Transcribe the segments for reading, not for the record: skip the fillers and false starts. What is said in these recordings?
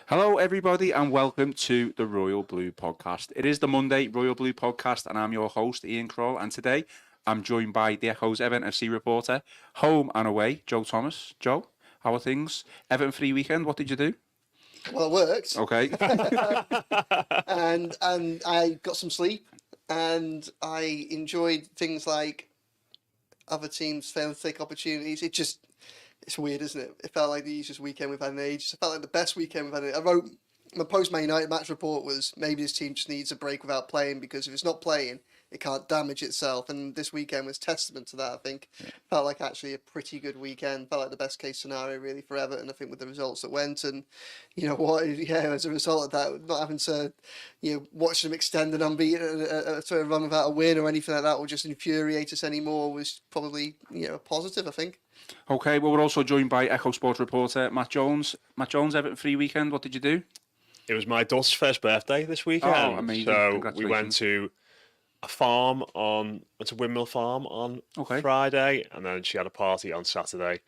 Hello, everybody, and welcome to the Royal Blue Podcast. It is the Monday Royal Blue Podcast, and I'm your host, Ian Croll. And today, I'm joined by the Echo's Everton FC reporter, home and away, Joe Thomas. Joe, how are things? Everton free weekend, what did you do? Well, it worked. Okay. and I got some sleep, and I enjoyed things like other teams failing to take opportunities. It's weird, isn't it? It felt like the easiest weekend we've had in ages. It felt like the best weekend we've had. I wrote my post-Man United match report was maybe this team just needs a break without playing, because if it's not playing, it can't damage itself. And this weekend was testament to that, I think. Yeah. Felt like actually a pretty good weekend. Felt like the best case scenario really for Everton, I think, with the results that went. And you know what? Yeah, as a result of that, not having to, watch them extend an unbeaten sort of run without a win or anything like that, or just infuriate us anymore, was probably, a positive, I think. Okay, well, we're also joined by Echo Sports reporter Matt Jones. Matt Jones, Everton free weekend, what did you do? It was my daughter's first birthday this weekend. Oh, amazing. So we went to Windmill Farm on Friday, and then she had a party on Saturday.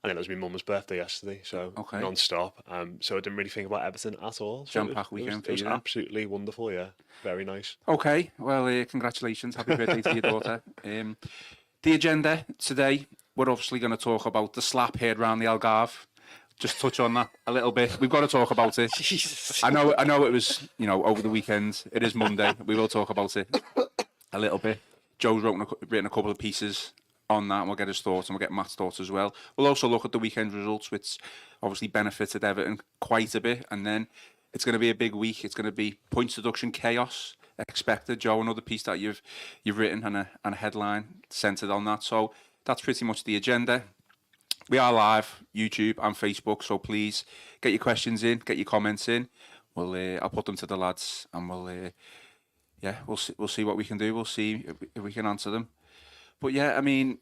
And then it was my mum's birthday yesterday, so non-stop. So I didn't really think about Everton at all. So Jam-packed weekend for you. It was absolutely wonderful, yeah. Very nice. Okay, well, congratulations. Happy birthday to your daughter. The agenda today, we're obviously going to talk about the slap heard around the Algarve. Just touch on that a little bit. We've got to talk about it. Jesus. I know it was, over the weekend. It is Monday. We will talk about it a little bit. Joe's written a couple of pieces on that, and we'll get his thoughts, and we'll get Matt's thoughts as well. We'll also look at the weekend results, which obviously benefited Everton quite a bit. And then it's going to be a big week. It's going to be points deduction chaos expected. Joe, another piece that you've written and a headline centred on that. So that's pretty much the agenda. We are live, YouTube and Facebook, so please get your questions in, get your comments in. I'll put them to the lads, and we'll see what we can do. We'll see if we can answer them. But yeah, I mean,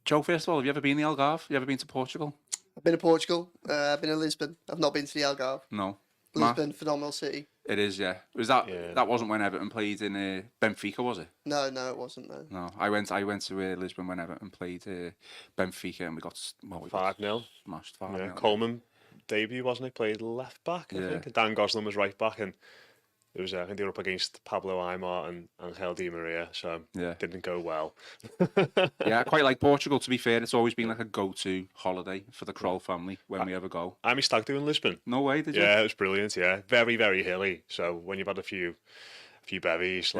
Joe, first of all, have you ever been to the Algarve? Have you ever been to Portugal? I've been to Portugal. I've been to Lisbon. I've not been to the Algarve. No. Lisbon, phenomenal city. It is, yeah. Was that? Yeah. That wasn't when Everton played in Benfica, was it? No, it wasn't. No, I went to Lisbon when Everton played Benfica, and we got 5-0. Smashed 5-0. Yeah, Coleman debut, wasn't he? Played left back, I think. Dan Gosling was right back, and it was I think they were up against Pablo Aimar and Angel Di Maria, so it didn't go well. Yeah, I quite like Portugal, to be fair. It's always been like a go-to holiday for the Kroll family when we ever go. I stag do in Lisbon. No way, did you? Yeah, it was brilliant, yeah. Very, very hilly, so when you've had a few bevies,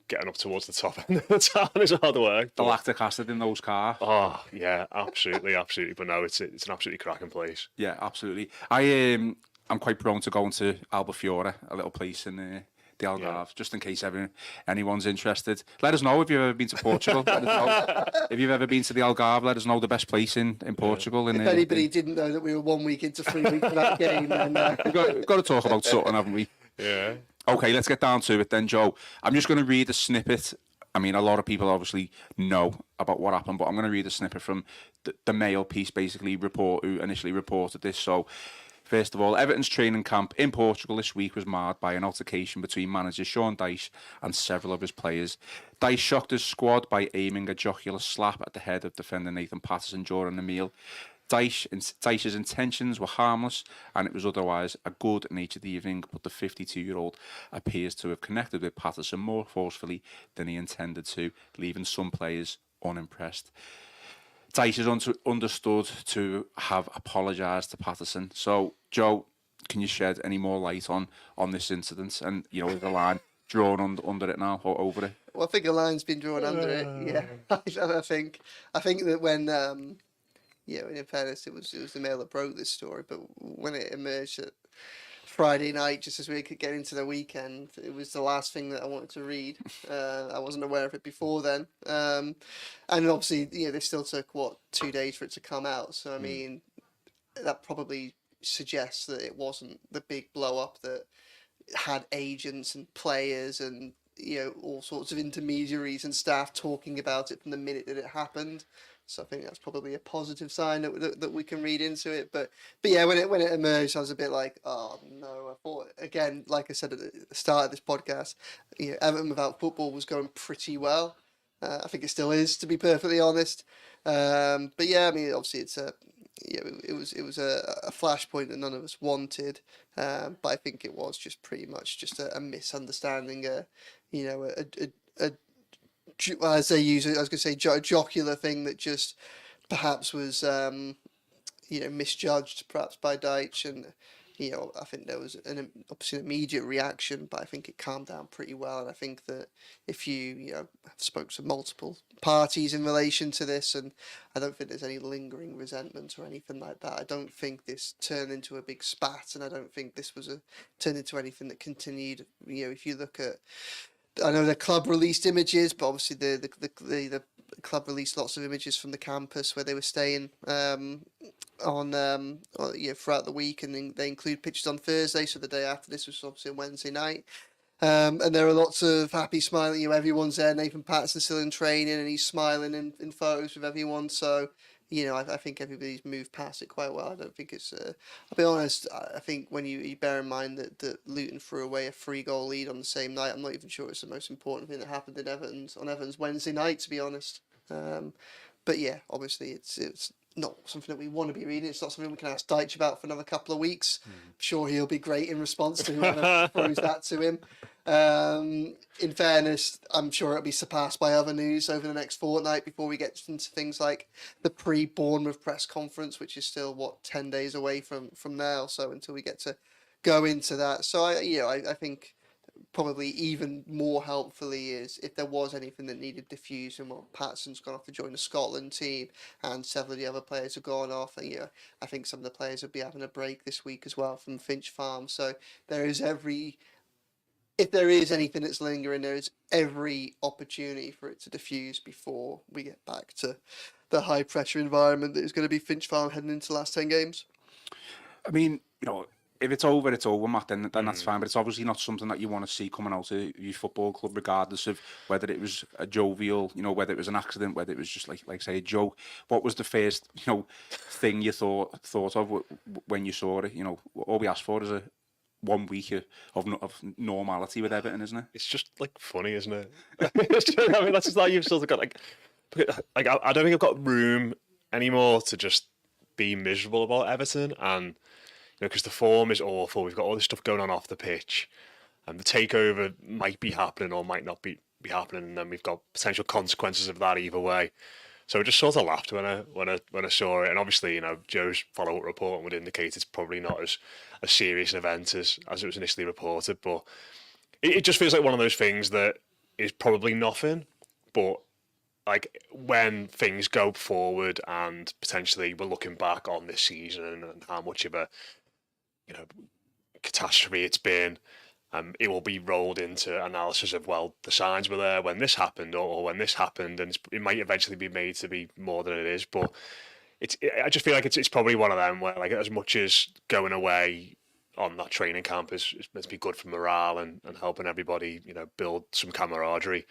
getting up towards the top end of the town is hard work. The lactic acid in those cars. Oh, yeah, absolutely. But no, it's an absolutely cracking place. Yeah, absolutely. I'm quite prone to going to Albafiore, a little place in the Algarve, just in case anyone's interested. Let us know if you've ever been to Portugal. Let us know if you've ever been to the Algarve. Let us know the best place in Portugal. If anybody didn't know that we were 1 week into 3 weeks of that game, then we've got to talk about Sutton, haven't we? Yeah. Okay, let's get down to it then, Joe. I'm just going to read a snippet. I mean, a lot of people obviously know about what happened, but I'm going to read a snippet from the Mail piece, basically, who initially reported this. So, first of all, Everton's training camp in Portugal this week was marred by an altercation between manager Sean Dyche and several of his players. Dyche shocked his squad by aiming a jocular slap at the head of defender Nathan Patterson during the meal. Dyche's intentions were harmless, and it was otherwise a good-natured evening, but the 52-year-old appears to have connected with Patterson more forcefully than he intended to, leaving some players unimpressed. Dyche is understood to have apologised to Patterson. So, Joe, can you shed any more light on this incident? And, is the line drawn under it now, or over it? Well, I think a line's been drawn under it, yeah. I think that when... in fairness, it was the Mail that broke this story, but when it emerged at Friday night, just as we could get into the weekend, it was the last thing that I wanted to read. I wasn't aware of it before then. And obviously, they still took, 2 days for it to come out. So, I mean, that probably suggests that it wasn't the big blow-up that had agents and players and, all sorts of intermediaries and staff talking about it from the minute that it happened. So I think that's probably a positive sign that we can read into it. But yeah, when it emerged, I was a bit like, oh no. I thought, again, like I said at the start of this podcast, Everton without football was going pretty well. I think it still is, to be perfectly honest. But yeah, I mean, obviously it was a flashpoint that none of us wanted. But I think it was just pretty much just a misunderstanding. As they use it, I was going to say a jocular thing that just perhaps was misjudged perhaps by Dyche, and I think there was obviously an immediate reaction, but I think it calmed down pretty well. And I think that if you have spoke to multiple parties in relation to this, and I don't think there's any lingering resentment or anything like that. I don't think this turned into a big spat, and I don't think this was turned into anything that continued. If you look at, I know the club released images, but obviously the club released lots of images from the campus where they were staying throughout the week, and they include pictures on Thursday, so the day after this was obviously on Wednesday night. And there are lots of happy, smiling. Everyone's there. Nathan Patterson still in training, and he's smiling in photos with everyone. So I think everybody's moved past it quite well. I don't think it's. I'll be honest. I think when you bear in mind that Luton threw away a 3-goal lead on the same night, I'm not even sure it's the most important thing that happened on Everton's Wednesday night, to be honest. But yeah, obviously it's not something that we want to be reading. It's not something we can ask Dyche about for another couple of weeks. I'm sure he'll be great in response to whoever throws that to him. In fairness, I'm sure it'll be surpassed by other news over the next fortnight before we get into things like the pre-Bournemouth press conference, which is still 10 days away from now. So until we get to go into that, so I think probably even more helpfully is if there was anything that needed diffusing. Well, Patterson's gone off to join the Scotland team, and several of the other players have gone off. And I think some of the players will be having a break this week as well from Finch Farm. So if there is anything that's lingering, there is every opportunity for it to diffuse before we get back to the high pressure environment that is going to be Finch Farm heading into the last 10 games. I mean, if it's over, it's over, Matt, then that's fine. But it's obviously not something that you want to see coming out of your football club, regardless of whether it was a jovial, whether it was an accident, whether it was just like say a joke. What was the first, thing you thought of when you saw it? All we asked for is 1 week of normality with Everton, isn't it? It's just funny, isn't it? I mean, that's just like you've still got I don't think I've got room anymore to just be miserable about Everton, and because the form is awful. We've got all this stuff going on off the pitch, and the takeover might be happening or might not be happening, and then we've got potential consequences of that either way. So I just sort of laughed when I saw it, and obviously, Joe's follow-up report would indicate it's probably not as a serious an event as it was initially reported, but it just feels like one of those things that is probably nothing, but when things go forward and potentially we're looking back on this season and how much of a catastrophe it's been, it will be rolled into analysis of, well, the signs were there when this happened or when this happened, and it might eventually be made to be more than it is. But I just feel like it's probably one of them where, as much as going away on that training camp is meant to be good for morale and helping everybody, build some camaraderie.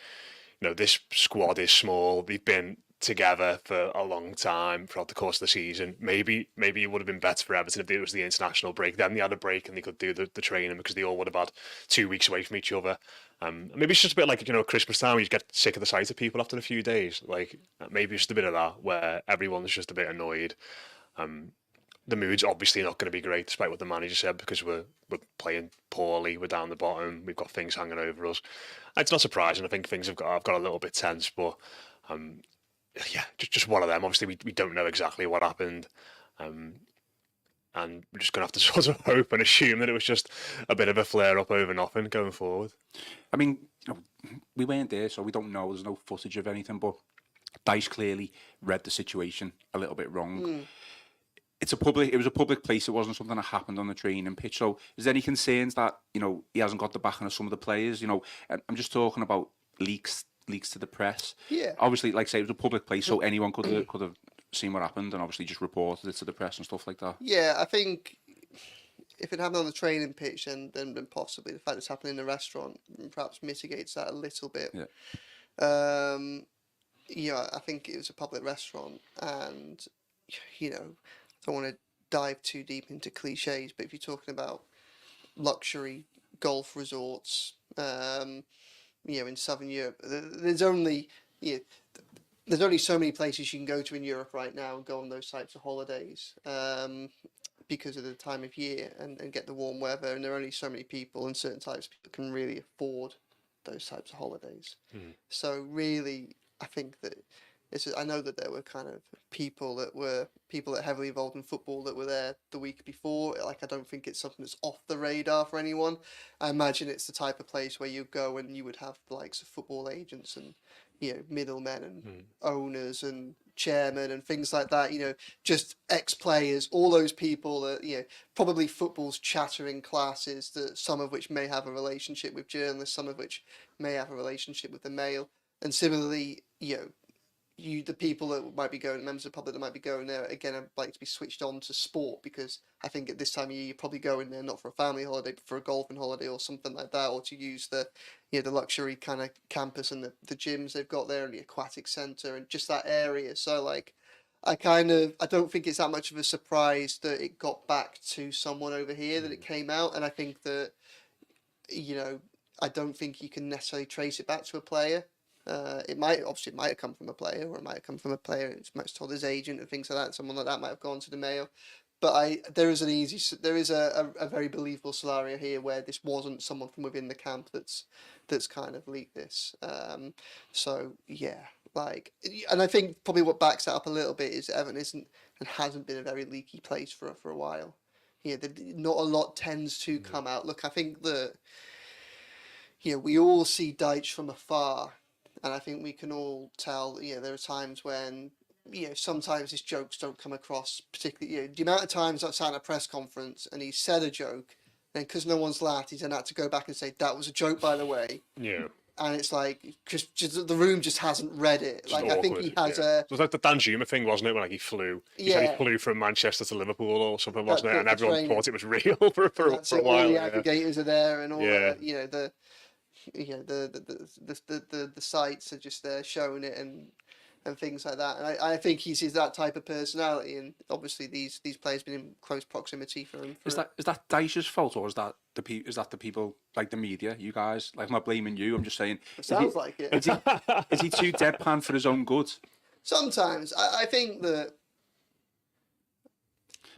This squad is small. They've been together for a long time throughout the course of the season. Maybe it would have been better for Everton if it was the international break. Then they had a break and they could do the training, because they all would have had 2 weeks away from each other. Maybe it's just a bit like Christmas time, where you get sick of the sight of people after a few days. Maybe it's just a bit of that, where everyone's just a bit annoyed. The mood's obviously not going to be great, despite what the manager said, because we're playing poorly. We're down the bottom. We've got things hanging over us. It's not surprising. I think things have got a little bit tense, but just one of them. Obviously, we don't know exactly what happened, and we're just going to have to sort of hope and assume that it was just a bit of a flare-up over nothing going forward. I mean, we weren't there, so we don't know. There's no footage of anything, but Dyche clearly read the situation a little bit wrong. It was a public place. It wasn't something that happened on the training pitch. So is there any concerns that, he hasn't got the backing of some of the players? I'm just talking about leaks to the press. Yeah. Obviously, like I say, it was a public place, so anyone could have seen what happened and obviously just reported it to the press and stuff like that. Yeah, I think if it happened on the training pitch, then possibly the fact it's happening in the restaurant perhaps mitigates that a little bit. Yeah. I think it was a public restaurant, and I don't want to dive too deep into cliches, but if you're talking about luxury golf resorts, in Southern Europe, there's only there's only so many places you can go to in Europe right now and go on those types of holidays. Because of the time of year and get the warm weather, and there are only so many people and certain types of people can really afford those types of holidays. So really, I think that I know that there were kind of people that heavily involved in football that were there the week before. Like, I don't think it's something that's off the radar for anyone. I imagine it's the type of place where you go and you would have the likes of football agents and middlemen and owners and chairman and things like that, just ex-players, all those people that, probably football's chattering classes, that some of which may have a relationship with journalists, some of which may have a relationship with the Mail. And similarly, the people that might be going, members of the public that might be going there, again, I'd like to be switched on to sport, because I think at this time of year, you're probably going there not for a family holiday, but for a golfing holiday or something like that, or to use the luxury kind of campus and the gyms they've got there and the aquatic centre and just that area. So, like, I don't think it's that much of a surprise that it got back to someone over here, that it came out. And I think that, I don't think you can necessarily trace it back to a player. It might have come from a player, or it might have come from a player. It might have told his agent and things like that. Someone like that might have gone to the Mail. But there is a very believable scenario here where this wasn't someone from within the camp that's kind of leaked this. So yeah, and I think probably what backs that up a little bit is Everton isn't and hasn't been a very leaky place for a while. Not a lot tends to come out. Look, I think that we all see Dyche from afar. And I think we can all tell, there are times when, sometimes his jokes don't come across particularly, the amount of times I've sat in a press conference and he said a joke, and because no one's laughed, he's then had to go back and say, that was a joke, by the way. Yeah. And it's like, because the room just hasn't read it. Just like, awkward, I think he has It was like the Dan Juma thing, wasn't it? When he flew. He said he flew from Manchester to Liverpool or something, wasn't it? And everyone thought it was real for a while. All the aggregators are there and all that, the sites are just there showing it and things like that. And I think he's that type of personality, and obviously these players been in close proximity for him. Is that Dyche's fault, or is that the people, like the media, you guys? Like, I'm not blaming you. I'm just saying. It sounds like it. Is he too deadpan for his own good? Sometimes I think that.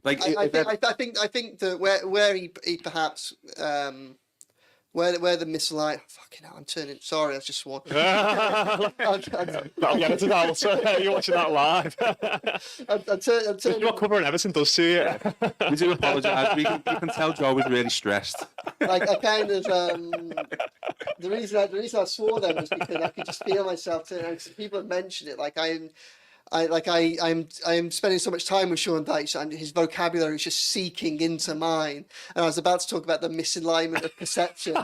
Like, I think that where he perhaps. Where the misalignment... Fucking hell, I'm turning... Sorry, I just sworn. That'll get it to that. You're watching that live. I'm turning... What covering Everton does to you. We do apologise. You can tell Joe was really stressed. Like, I kind of... the reason I swore then was because I could just feel myself turning... People have mentioned it. Like, I'm spending so much time with Sean Dyche, and his vocabulary is just seeking into mine. And I was about to talk about the misalignment of perception,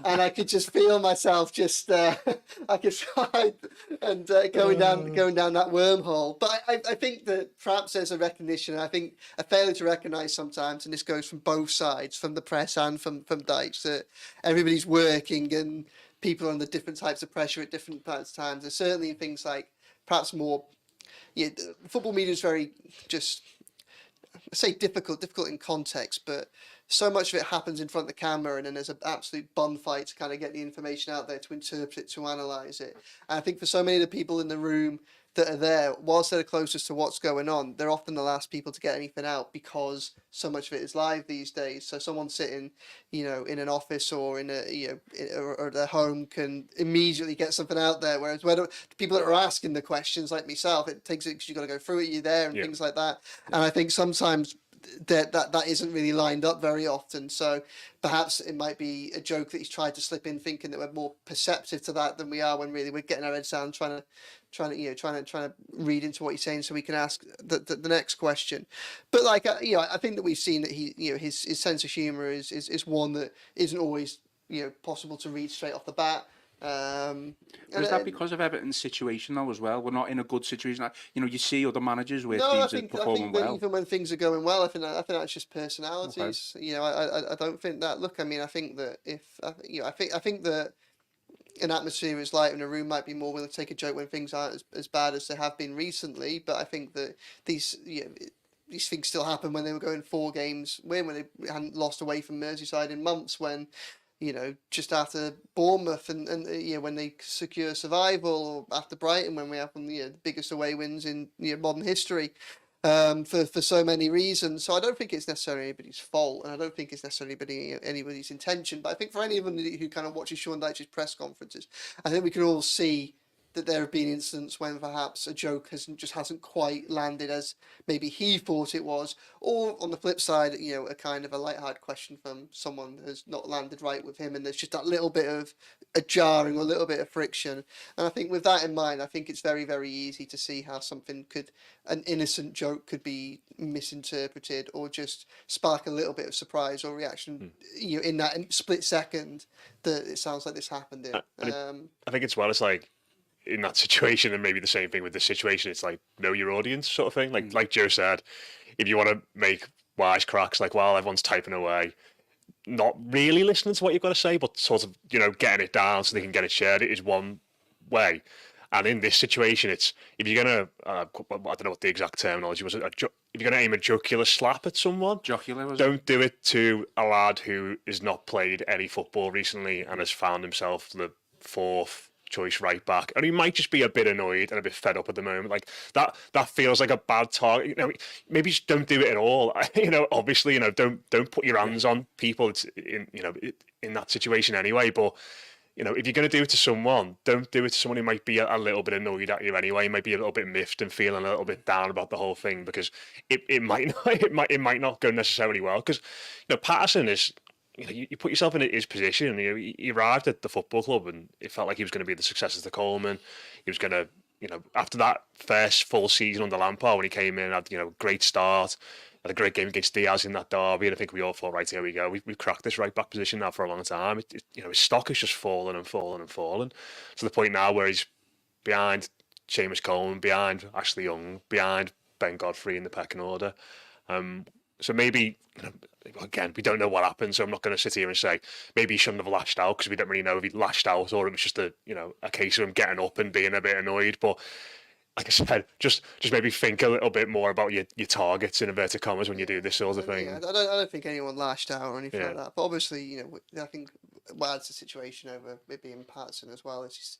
and I could just feel myself just I could try and going down that wormhole. But I think that perhaps there's a recognition, and I think a failure to recognise sometimes, and this goes from both sides, from the press and from Dyche, that everybody's working and people are under different types of pressure at different times. There's certainly things like perhaps more. Yeah, football media is very just, I say difficult in context, but so much of it happens in front of the camera, and then there's an absolute bun fight to kind of get the information out there, to interpret it, to analyse it. And I think for so many of the people in the room that are there, whilst they're closest to what's going on, they're often the last people to get anything out, because so much of it is live these days. So someone sitting, in an office or in a, or their home can immediately get something out there. Whereas the people that are asking the questions, like myself, it takes it because you've got to go through it. You're there and things like that. And I think sometimes that isn't really lined up very often. So perhaps it might be a joke that he's tried to slip in, thinking that we're more perceptive to that than we are, when really we're getting our heads down, trying to read into what he's saying so we can ask the next question. But I think that we've seen that his sense of humour is one that isn't always possible to read straight off the bat. Is that because of Everton's situation though as well? We're not in a good situation. You see other managers where teams are performing well. Even when things are going well, I think that's just personalities. Okay. I don't think that. Look, I mean, I think that an atmosphere is like in a room might be more willing to take a joke when things aren't as bad as they have been recently. But I think that these things still happen when they were going 4 games win, when they hadn't lost away from Merseyside in months, when just after Bournemouth and when they secure survival, or after Brighton when we have one of the biggest away wins in modern history. For so many reasons. So I don't think it's necessarily anybody's fault, and I don't think it's necessarily anybody's intention. But I think for anyone who kind of watches Sean Dyche's press conferences, I think we can all see that there have been instances when perhaps a joke hasn't quite landed as maybe he thought it was, or on the flip side, a kind of a lighthearted question from someone has not landed right with him, and there's just that little bit of a jarring or a little bit of friction. And I think with that in mind, I think it's very, very easy to see how an innocent joke could be misinterpreted or just spark a little bit of surprise or reaction, in that split second that it sounds like this happened in. I think it's like, in that situation, and maybe the same thing with this situation, it's like, know your audience sort of thing. Like Joe said, if you want to make wisecracks while everyone's typing away, not really listening to what you've got to say, but sort of getting it down so they can get it shared, it is one way. And in this situation, it's, if you're gonna I don't know what the exact terminology was, if you're gonna aim a jocular slap at someone, don't do it to a lad who has not played any football recently and has found himself the 4th choice right back, and he might just be a bit annoyed and a bit fed up at the moment. Like that feels like a bad target. Maybe just don't do it at all. Obviously, don't put your hands on people. It's in that situation anyway. But if you're going to do it to someone, don't do it to someone who might be a little bit annoyed at you anyway. Might be a little bit miffed and feeling a little bit down about the whole thing, because it might not, not go necessarily well. Because Patterson is. You put yourself in his position. He arrived at the football club and it felt like he was going to be the successor to Coleman. He was going to, after that first full season under Lampard, when he came in, had a great start, had a great game against Diaz in that derby, and I think we all thought, right, here we go. We've cracked this right back position now for a long time. His stock has just fallen and fallen and fallen to the point now where he's behind Seamus Coleman, behind Ashley Young, behind Ben Godfrey in the pecking order. So maybe, again, we don't know what happened, so I'm not going to sit here and say maybe he shouldn't have lashed out, because we don't really know if he lashed out or it was just a case of him getting up and being a bit annoyed. But like I said, just maybe think a little bit more about your targets, in inverted commas, when you do this sort of thing. Yeah, I don't think anyone lashed out or anything like that. But obviously, I think what adds the situation over it being Patterson as well is just,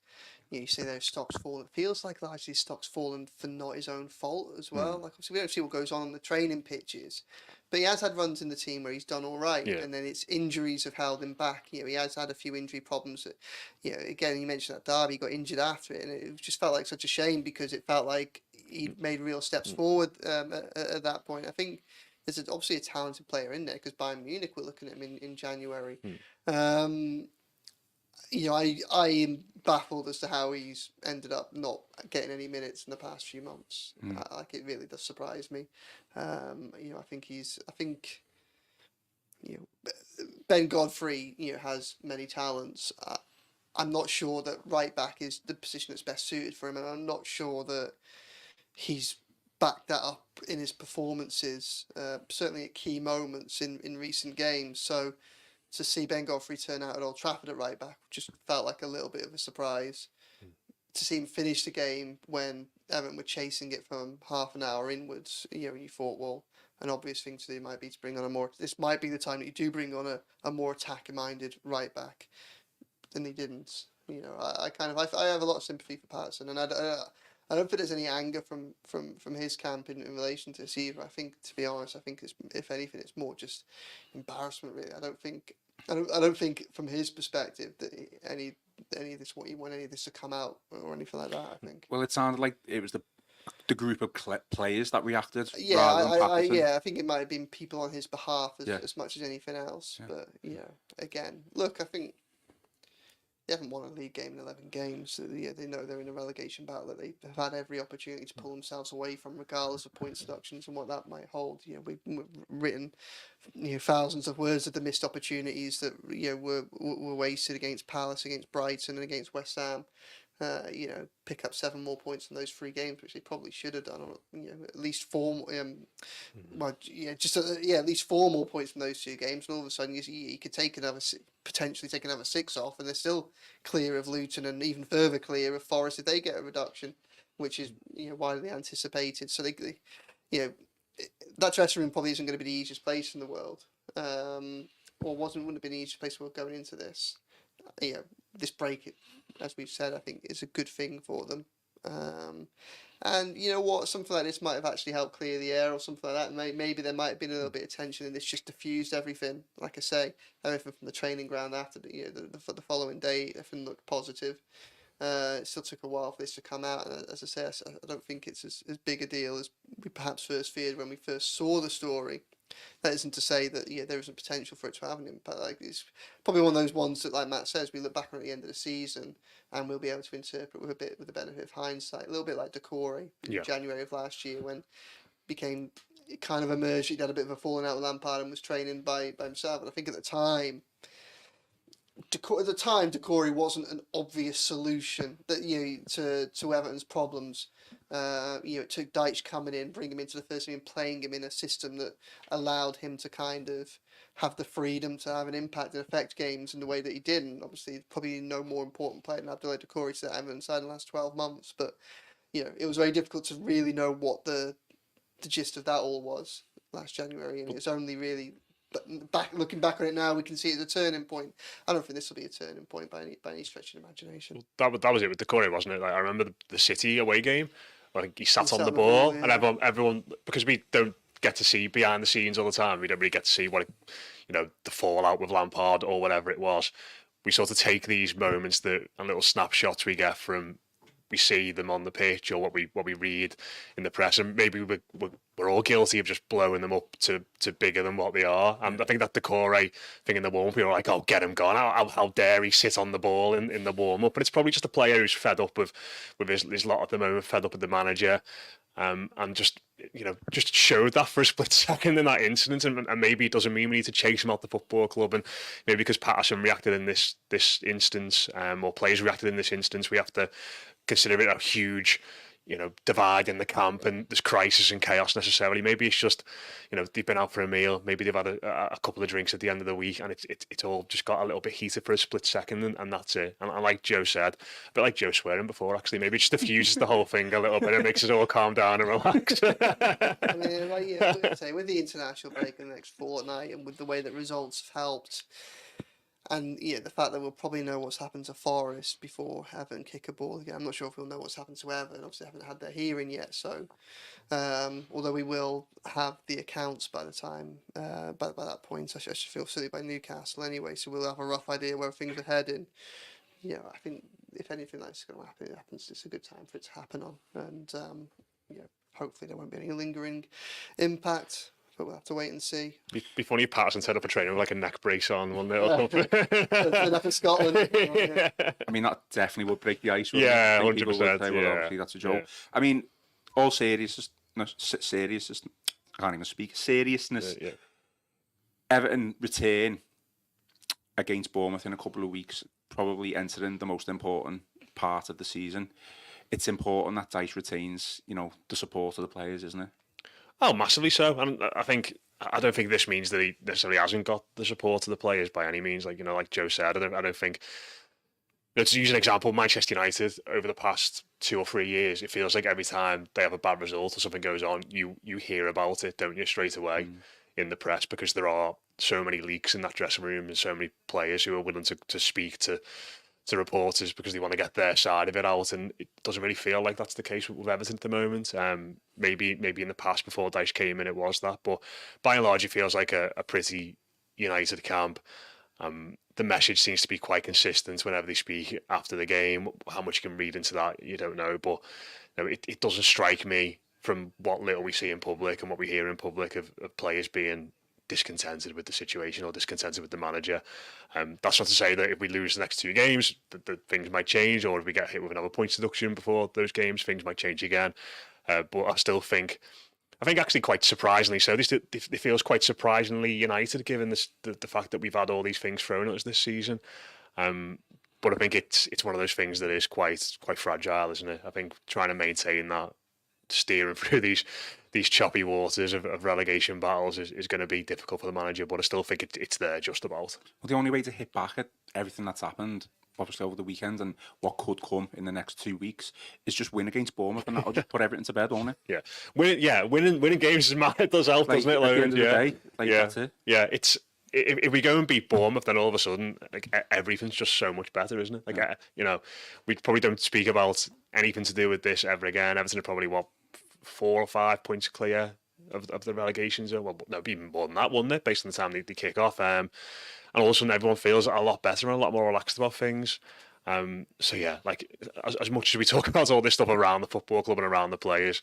you see those stocks falling. It feels like largely stocks fallen for not his own fault as well. Like, obviously we don't see what goes on the training pitches, but he has had runs in the team where he's done all right, and then it's injuries have held him back. He has had a few injury problems that, again, you mentioned that derby, he got injured after it, and it just felt like such a shame, because it felt like he'd made real steps forward at that point. I think there's obviously a talented player in there, because Bayern Munich were looking at him in January. I am baffled as to how he's ended up not getting any minutes in the past few months. Like, it really does surprise me. I think Ben Godfrey, has many talents. I'm not sure that right back is the position that's best suited for him, and I'm not sure that he's backed that up in his performances, certainly at key moments in recent games. So to see Ben Godfrey turn out at Old Trafford at right back just felt like a little bit of a surprise. To see him finish the game when Everton were chasing it from half an hour inwards, you thought, well, an obvious thing to do might be to bring on this might be the time that you do bring on a more attacking-minded right back. And he didn't. I have a lot of sympathy for Patterson, and I don't think there's any anger from his camp in relation to this either. I think, to be honest, it's, if anything, it's more just embarrassment, really. I don't think from his perspective that any of this, what he want any of this to come out or anything like that. I think. Well, it sounded like it was the group of players that reacted. Yeah, rather than Patterson. I think it might have been people on his behalf as much as anything else. Yeah. But again, look, I think they haven't won a league game in 11 games. So, they know they're in a relegation battle that they've had every opportunity to pull themselves away from, regardless of points deductions and what that might hold. We've written thousands of words of the missed opportunities that were wasted against Palace, against Brighton, and against West Ham. pick up 7 more points in those 3 games, which they probably should have done, or at least 4. At least 4 more points from those 2 games, and all of a sudden you could potentially take another 6 off, and they're still clear of Luton and even further clear of Forest if they get a reduction, which is widely anticipated. So they that dressing room probably isn't going to be the easiest place in the world, or wouldn't have been the easiest place in the world going into this. This break, as we've said, I think is a good thing for them. And you know what, something like this might have actually helped clear the air or something like that. Maybe there might have been a little bit of tension and this just diffused everything. Like I say, everything from the training ground after the following day, everything looked positive. It still took a while for this to come out, and as I say, I don't think it's as big a deal as we perhaps first feared when we first saw the story. That isn't to say that there isn't potential for it to have an impact. Like, it's probably one of those ones that, like Matt says, we look back on at the end of the season and we'll be able to interpret with the benefit of hindsight. A little bit like Decore in January of last year, when it kind of emerged. He'd had a bit of a falling out with Lampard and was training by himself. And I think at the time, Decore wasn't an obvious solution that to Everton's problems. It took Dyche coming in, bringing him into the first team, and playing him in a system that allowed him to kind of have the freedom to have an impact and affect games in the way that he did. And obviously, probably no more important player than Abdoulaye Decore to that Everton side in the last 12 months. But it was very difficult to really know what the gist of that all was last January, and it's only really. But looking back on it now, we can see it's a turning point. I don't think this will be a turning point by any stretch of imagination. Well, that was it with Decore, wasn't it? Like, I remember the City away game. He sat on the ball, and everyone, because we don't get to see behind the scenes all the time, we don't really get to see what the fallout with Lampard or whatever it was. We sort of take these moments and little snapshots we get from. We see them on the pitch or what we read in the press, and maybe we're all guilty of just blowing them up to bigger than what they are. And I think that Decore thing in the warm-up, we were like, oh, get him gone. How dare he sit on the ball in the warm-up? But it's probably just a player who's fed up with his lot at the moment, fed up with the manager, and just showed that for a split second in that incident. And maybe it doesn't mean we need to chase him out the football club. And maybe because Patterson reacted in this instance, or players reacted in this instance, we have to consider it a huge, divide in the camp and there's crisis and chaos necessarily. Maybe it's just, they've been out for a meal, maybe they've had a couple of drinks at the end of the week, and it's all just got a little bit heated for a split second, and that's it. And like Joe said, a bit like Joe swearing before, actually, maybe it just diffuses the whole thing a little bit. It makes us all calm down and relax. I mean, with the international break in the next fortnight, and with the way that results have helped, and the fact that we'll probably know what's happened to Forest before Everton kick a ball again. I'm not sure if we'll know what's happened to Everton. Obviously, they haven't had their hearing yet. So, although we will have the accounts by the time, by that point, I should feel silly by Newcastle anyway. So we'll have a rough idea where things are heading. I think if anything like this is going to happen, it happens. It's a good time for it to happen on, and hopefully there won't be any lingering impact. But we'll have to wait and see. Be funny if Patterson set up a trainer with like a neck brace on, wouldn't it? Up in Scotland. I mean, that definitely would break the ice. 100%. Obviously, that's a joke. Yeah. I mean, all seriousness. I can't even speak. Seriousness. Yeah. Everton return against Bournemouth in a couple of weeks, probably entering the most important part of the season. It's important that Dyche retains, the support of the players, isn't it? Oh, massively so. And I don't think this means that he necessarily hasn't got the support of the players by any means. Like Joe said, I don't think. To use an example, Manchester United over the past 2 or 3 years, it feels like every time they have a bad result or something goes on, you hear about it, don't you, straight away in the press, because there are so many leaks in that dressing room and so many players who are willing to speak to reporters because they want to get their side of it out, and it doesn't really feel like that's the case with Everton at the moment. Maybe in the past before Dyche came in it was that, but by and large it feels like a pretty united camp. The message seems to be quite consistent whenever they speak after the game. How much you can read into that, you don't know, but it doesn't strike me from what little we see in public and what we hear in public of players being discontented with the situation or discontented with the manager. That's not to say that if we lose the next 2 games that things might change, or if we get hit with another points deduction before those games, things might change again. But I still think actually quite surprisingly so. It feels quite surprisingly united given the fact that we've had all these things thrown at us this season. But I think it's one of those things that is quite fragile, isn't it? I think trying to maintain that, steering through these choppy waters of relegation battles is going to be difficult for the manager. But I still think it's there just about. Well, the only way to hit back at everything that's happened, obviously over the weekend, and what could come in the next 2 weeks, is just win against Bournemouth, and that'll just put everything to bed, won't it? Winning games is mad. It does help, doesn't it? At the end of the day, that's it. Yeah, it's. If we go and beat Bournemouth, then all of a sudden, like, everything's just so much better, isn't it? Like, we probably don't speak about anything to do with this ever again. Everton are probably 4 or 5 points clear of the relegation zone. Well, no, even more than that, wouldn't it? Based on the time they kick off, and all of a sudden everyone feels a lot better and a lot more relaxed about things. So yeah, like as much as we talk about all this stuff around the football club and around the players,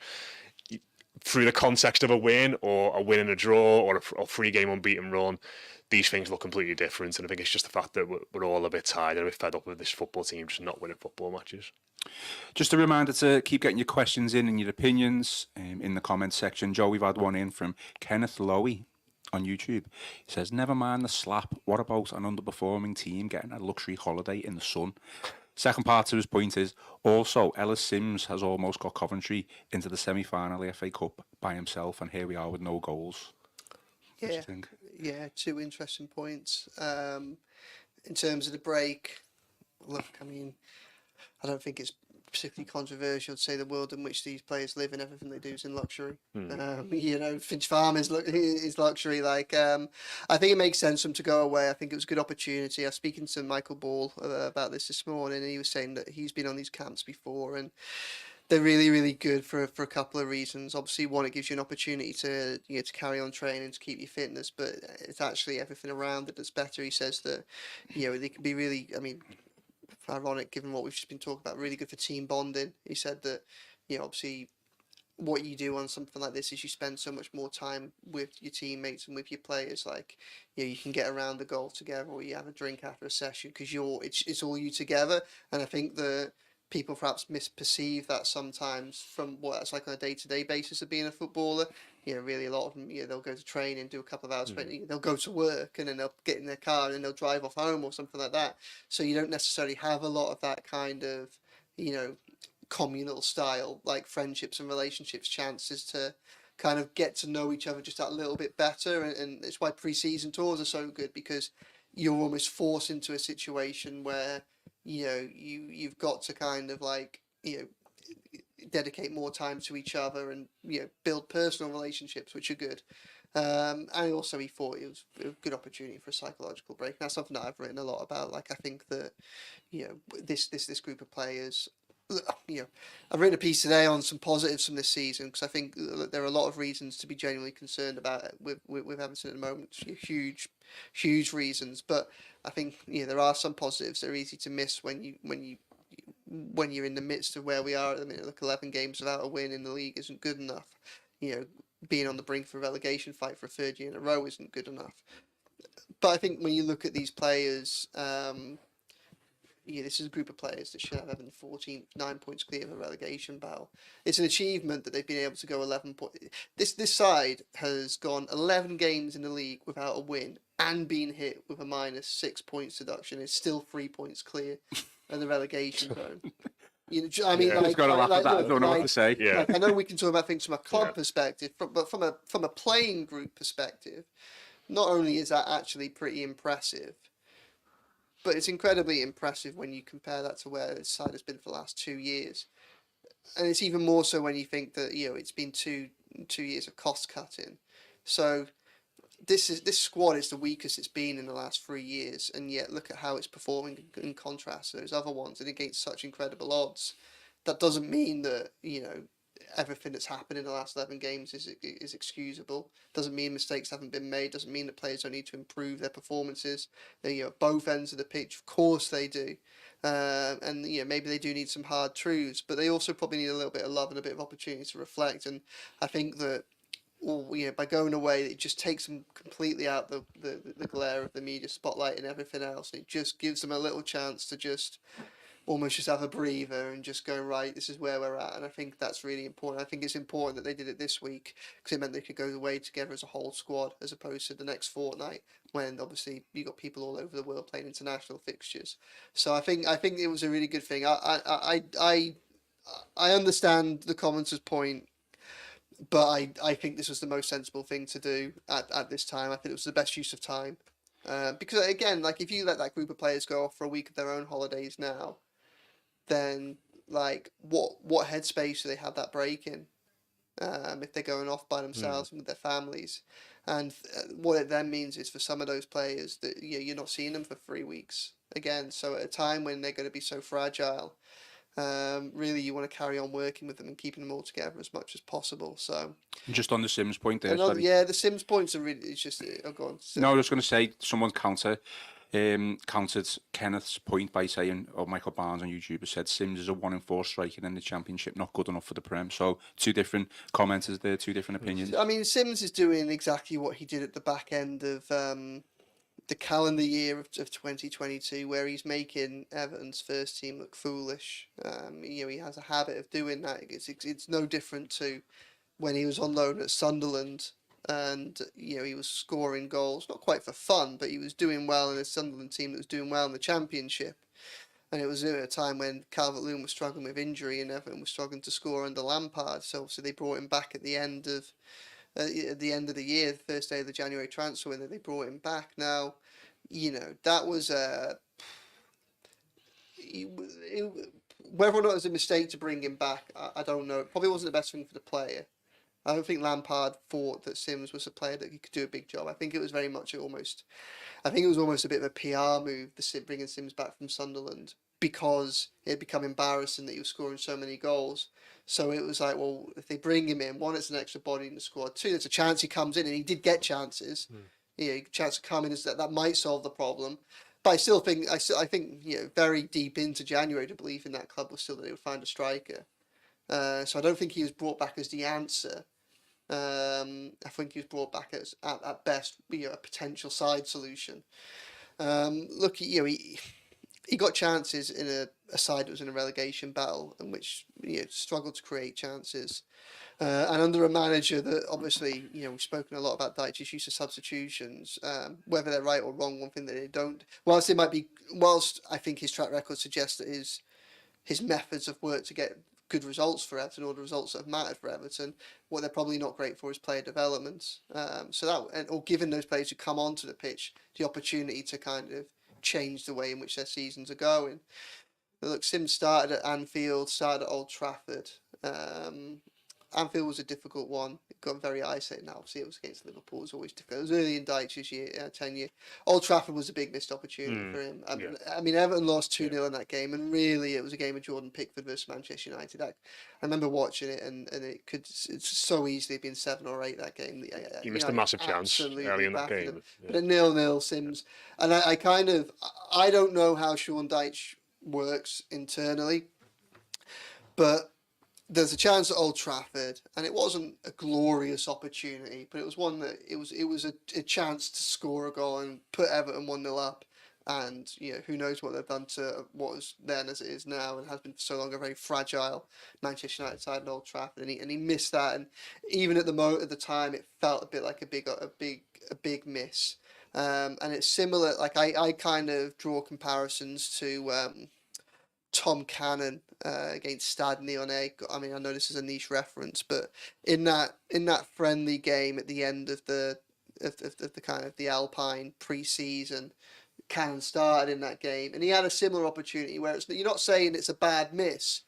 through the context of a win or a win and a draw or a 3-game unbeaten run, these things look completely different. And I think it's just the fact that we're all a bit tired and a bit fed up with this football team just not winning football matches. Just a reminder to keep getting your questions in and your opinions in the comments section. Joe, we've had one in from Kenneth Lowy on YouTube. He says, never mind the slap, what about an underperforming team getting a luxury holiday in the sun? Second part to his point is, also, Ellis Sims has almost got Coventry into the semi-final of the FA Cup by himself, and here we are with no goals. What do you think? Yeah, 2 interesting points. In terms of the break, look, I mean, I don't think it's particularly controversial to say the world in which these players live and everything they do is in luxury. Finch Farm is luxury. Like, I think it makes sense for them to go away. I think it was a good opportunity. I was speaking to Michael Ball about this morning, and he was saying that he's been on these camps before, and they're really, really good for a couple of reasons. Obviously, one, it gives you an opportunity to to carry on training, to keep your fitness, but it's actually everything around it that's better. He says that they can be really, I mean, ironic given what we've just been talking about, really good for team bonding. He said that obviously what you do on something like this is you spend so much more time with your teammates and with your players. Like you can get around the goal together, or you have a drink after a session because it's all you together. And I think that people perhaps misperceive that sometimes from what it's like on a day-to-day basis of being a footballer. Really a lot of them, they'll go to training, do a couple of hours, they'll go to work, and then they'll get in their car and they'll drive off home or something like that. So you don't necessarily have a lot of that kind of, communal style, like friendships and relationships, chances to kind of get to know each other just that little bit better. And it's why pre-season tours are so good, because you're almost forced into a situation where, you've got to kind of like, dedicate more time to each other and build personal relationships, which are good. And also he thought it was a good opportunity for a psychological break. And that's something that I've written a lot about. Like, I think that this group of players, I've written a piece today on some positives from this season, because I think there are a lot of reasons to be genuinely concerned about it with Everton at the moment. Huge reasons, but I think there are some positives that are easy to miss when you're in the midst of where we are at the minute. Look, 11 games without a win in the league isn't good enough. Being on the brink of a relegation fight for a 3rd year in a row isn't good enough. But I think when you look at these players, this is a group of players that should have Everton 9 points clear of a relegation battle. It's an achievement that they've been able to go 11 points. This side has gone 11 games in the league without a win and been hit with a -6 points deduction. It's still 3 points clear of the relegation zone. I mean, I've got to laugh at that. I don't know what to say. Yeah. Like, I know we can talk about things from a club perspective, but from a playing group perspective, not only is that actually pretty impressive, but it's incredibly impressive when you compare that to where this side has been for the last 2 years. And it's even more so when you think that, it's been two years of cost cutting. So this squad is the weakest it's been in the last 3 years, and yet look at how it's performing in contrast to those other ones, and against such incredible odds. That doesn't mean that, everything that's happened in the last 11 games is excusable. Doesn't mean mistakes haven't been made. Doesn't mean that players don't need to improve their performances. They, both ends of the pitch, of course they do. And maybe they do need some hard truths, but they also probably need a little bit of love and a bit of opportunity to reflect. And I think that, by going away, it just takes them completely out the glare of the media spotlight and everything else. It just gives them a little chance to just almost just have a breather and just go, right, this is where we're at. And I think that's really important. I think it's important that they did it this week because it meant they could go away together as a whole squad as opposed to the next fortnight when obviously you got people all over the world playing international fixtures. So I think it was a really good thing. I understand the commenter's point, but I think this was the most sensible thing to do at this time. I think it was the best use of time. Because again, like if you let that group of players go off for a week of their own holidays now, then like what headspace do they have that break in? If they're going off by themselves and with their families, and what it then means is for some of those players that you're not seeing them for 3 weeks again. So at a time when they're going to be so fragile, really you want to carry on working with them and keeping them all together as much as possible. So just on the Sims point there, yeah, the Sims points are really, it's just, oh, go on. No, I was going to say someone countered Kenneth's point by saying, Michael Barnes on YouTube has said Sims is a 1 in 4 striker in the Championship, not good enough for the Prem. So two different commenters there, two different opinions. I mean, Sims is doing exactly what he did at the back end of the calendar year of 2022, where he's making Everton's first team look foolish. He has a habit of doing that. It's no different to when he was on loan at Sunderland. And he was scoring goals, not quite for fun, but he was doing well in a Sunderland team that was doing well in the Championship. And it was at a time when Calvert-Lewin was struggling with injury and Everton was struggling to score under Lampard. So they brought him back at the end of the year, the first day of the January transfer window. They brought him back. Now, that was whether or not it was a mistake to bring him back, I don't know. It probably wasn't the best thing for the player. I don't think Lampard thought that Sims was a player that he could do a big job. I think it was very much almost a bit of a PR move, bringing Sims back from Sunderland, because it had become embarrassing that he was scoring so many goals. So it was like, well, if they bring him in, one, it's an extra body in the squad. Two, there's a chance he comes in, and he did get chances. Chance of coming is that might solve the problem. But I still think, very deep into January, the belief in that club was still that they would find a striker. So I don't think he was brought back as the answer. I think he was brought back as at best a potential side solution. Look, he got chances in a side that was in a relegation battle, in which struggled to create chances. And under a manager that obviously, we've spoken a lot about Dyche's use of substitutions, whether they're right or wrong, one thing that they don't, whilst I think his track record suggests that his methods have worked to get good results for Everton, or the results that have mattered for Everton, what they're probably not great for is player development. Or giving those players who come onto the pitch the opportunity to kind of change the way in which their seasons are going. Look, Sims started at Anfield, started at Old Trafford. Anfield was a difficult one. It got very isolated. Now, obviously, it was against Liverpool. It was always difficult. It was early in Dyche's tenure. Old Trafford was a big missed opportunity for him. I mean, Everton lost 2-0 in that game, and really, it was a game of Jordan Pickford versus Manchester United. I remember watching it, and it's so easily been 7 or 8 that game. He missed a massive chance early in that game. But a 0-0 Sims, and I don't know how Sean Dyche works internally, but there's a chance at Old Trafford, and it wasn't a glorious opportunity, but it was one that it was a chance to score a goal and put Everton 1-0 up. And who knows what they've done to what was then as it is now, and has been for so long a very fragile Manchester United side at Old Trafford. And he missed that, and even at the time, it felt a bit like a big miss. And it's similar. Like I kind of draw comparisons to Tom Cannon against Stade Lyonnais. I mean, I know this is a niche reference, but in that friendly game at the end of the kind of the Alpine pre-season, Cannon started in that game, and he had a similar opportunity where you're not saying it's a bad miss,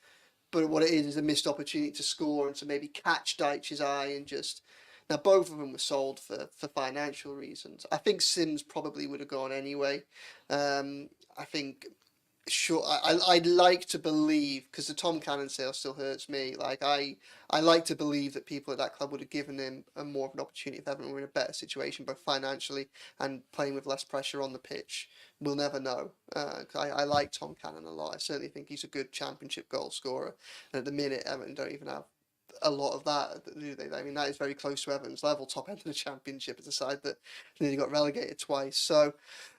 but what it is a missed opportunity to score and to maybe catch Dyche's eye and just. Now, both of them were sold for financial reasons. I think Sims probably would have gone anyway. I think. Sure, I'd like to believe, because the Tom Cannon sale still hurts me. Like I like to believe that people at that club would have given him more of an opportunity if Everton were in a better situation, both financially and playing with less pressure on the pitch. We'll never know. I like Tom Cannon a lot. I certainly think he's a good Championship goal scorer. And at the minute, Everton don't even have a lot of that, do they? I mean, that is very close to Everton's level, top end of the Championship. It's a side that nearly got relegated twice. So,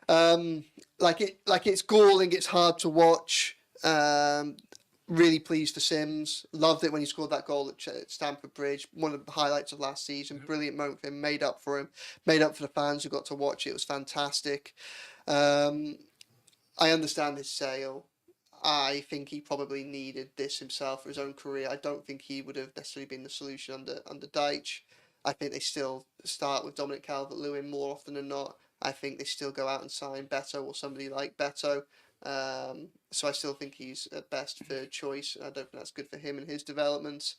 it's galling. It's hard to watch. Really pleased for Sims. Loved it when he scored that goal at Stamford Bridge. One of the highlights of last season. Brilliant moment for him. Made up for him. Made up for the fans who got to watch it. It was fantastic. I understand his sale. I think he probably needed this himself for his own career. I don't think he would have necessarily been the solution under Dyche. I think they still start with Dominic Calvert-Lewin more often than not. I think they still go out and sign Beto or somebody like Beto. So I still think he's at best third choice. I don't think that's good for him and his development.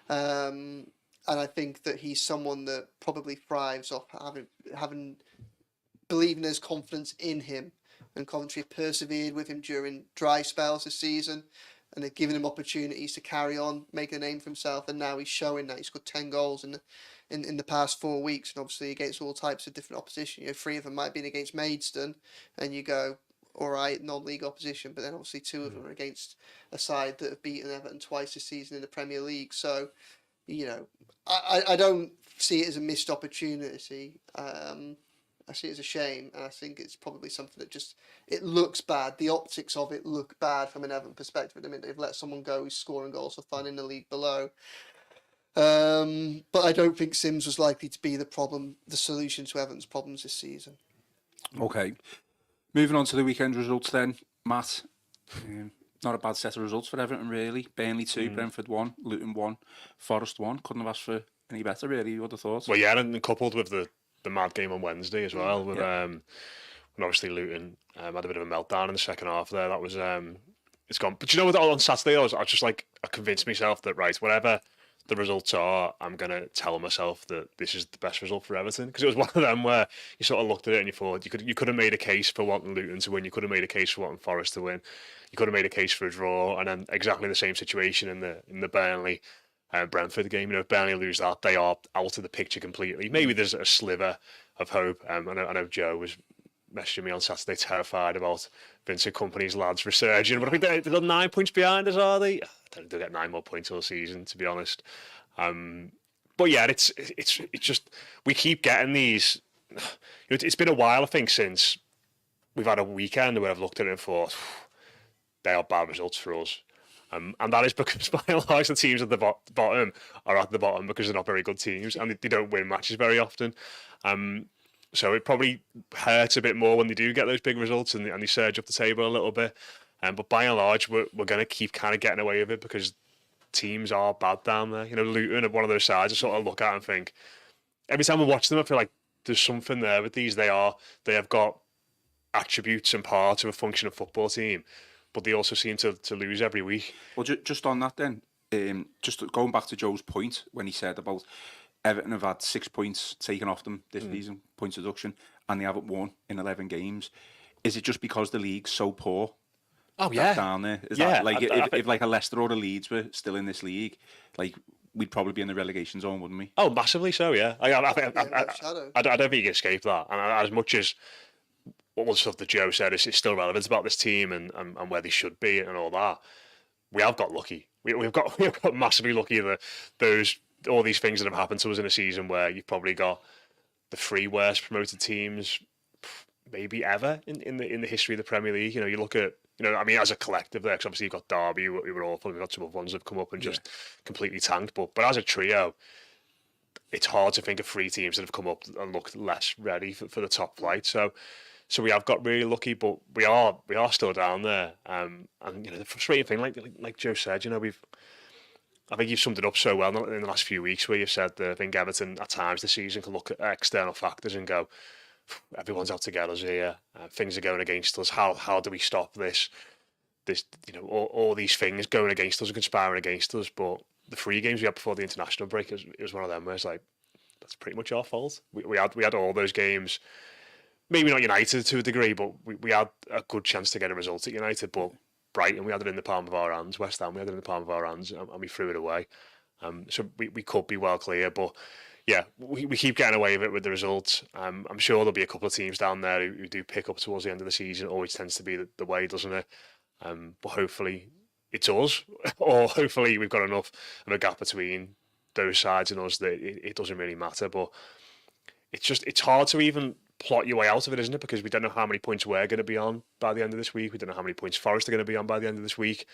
And I think that he's someone that probably thrives off having believing there's confidence in him. And Coventry persevered with him during dry spells this season, and they've given him opportunities to carry on, make a name for himself. And now he's showing that he's got 10 goals in the past 4 weeks, and obviously against all types of different opposition. You know, 3 of them might have been against Maidstone, and you go, all right, non-league opposition, but then obviously 2 of them are against a side that have beaten Everton twice this season in the Premier League. So, you know, I don't see it as a missed opportunity. I see it as a shame, and I think it's probably something that just, it looks bad. The optics of it look bad from an Everton perspective. I mean, they've let someone go who's scoring goals for fun in the league below. But I don't think Sims was likely to be the solution to Everton's problems this season. Okay. Moving on to the weekend results then, Matt. Not a bad set of results for Everton, really. Burnley 2, Brentford 1, Luton 1, Forest 1. Couldn't have asked for any better, really, you would have thought. Well, yeah, and coupled with the mad game on Wednesday as well, with when obviously Luton had a bit of a meltdown in the second half there. That was it's gone. But you know what? On Saturday, I was just like, I convinced myself that, right, whatever the results are, I'm gonna tell myself that this is the best result for Everton, because it was one of them where you sort of looked at it and you thought you could have made a case for wanting Luton to win, you could have made a case for wanting Forest to win, you could have made a case for a draw, and then exactly the same situation in the Burnley Brentford game. You know, if Burnley lose that, they are out of the picture completely. Maybe there's a sliver of hope. I know Joe was messaging me on Saturday terrified about Vincent Kompany's lads resurging, but I think they're 9 points behind us, are they? I don't think they'll get 9 more points all season, to be honest. But yeah, it's just, we keep getting these. You know, it's been a while, I think, since we've had a weekend where I've looked at it and thought they are bad results for us. And that is because, by and large, the teams at the bottom are at the bottom because they're not very good teams and they don't win matches very often. So it probably hurts a bit more when they do get those big results and they surge up the table a little bit. But by and large, we're going to keep kind of getting away with it because teams are bad down there. You know, Luton are one of those sides I sort of look at and think, every time I watch them, I feel like there's something there with these. They have got attributes and parts of a functioning football team, but they also seem to lose every week. Well, just on that then, just going back to Joe's point when he said about Everton have had 6 points taken off them this season, points deduction, and they haven't won in 11 games. Is it just because the league's so poor? Oh yeah, down there. Is that like if like a Leicester or a Leeds were still in this league, like we'd probably be in the relegation zone, wouldn't we? Oh, massively so. Yeah, I don't think you can escape that. And as much as all the stuff that Joe said is still relevant about this team and where they should be and all that, we have got lucky. We've got massively lucky that all these things that have happened to us in a season where you've probably got the 3 worst promoted teams maybe ever in the history of the Premier League. You know, you look at, you know, I mean, as a collective there, because obviously you've got Derby, who were awful, and we've got some other ones that have come up and just completely tanked. But as a trio, it's hard to think of 3 teams that have come up and looked less ready for the top flight. So we have got really lucky, but we are still down there. And you know, the frustrating thing, like Joe said, you know, I think you've summed it up so well in the last few weeks, where you've said that I think Everton at times this season can look at external factors and go, everyone's out to get us here. Things are going against us. How do we stop this? You know, all these things going against us and conspiring against us. But the 3 games we had before the international break, it was one of them where it's like, that's pretty much our fault. We had all those games. Maybe not United to a degree, but we had a good chance to get a result at United. But Brighton, we had it in the palm of our hands. West Ham, we had it in the palm of our hands, and we threw it away. So we could be well clear, but yeah, we keep getting away with it with the results. I'm sure there'll be a couple of teams down there who do pick up towards the end of the season. It always tends to be the way, doesn't it? But hopefully it's us, or hopefully we've got enough of a gap between those sides and us that it doesn't really matter. But it's hard to even plot your way out of it, isn't it? Because we don't know how many points we're going to be on by the end of this week. We don't know how many points Forest are going to be on by the end of this week.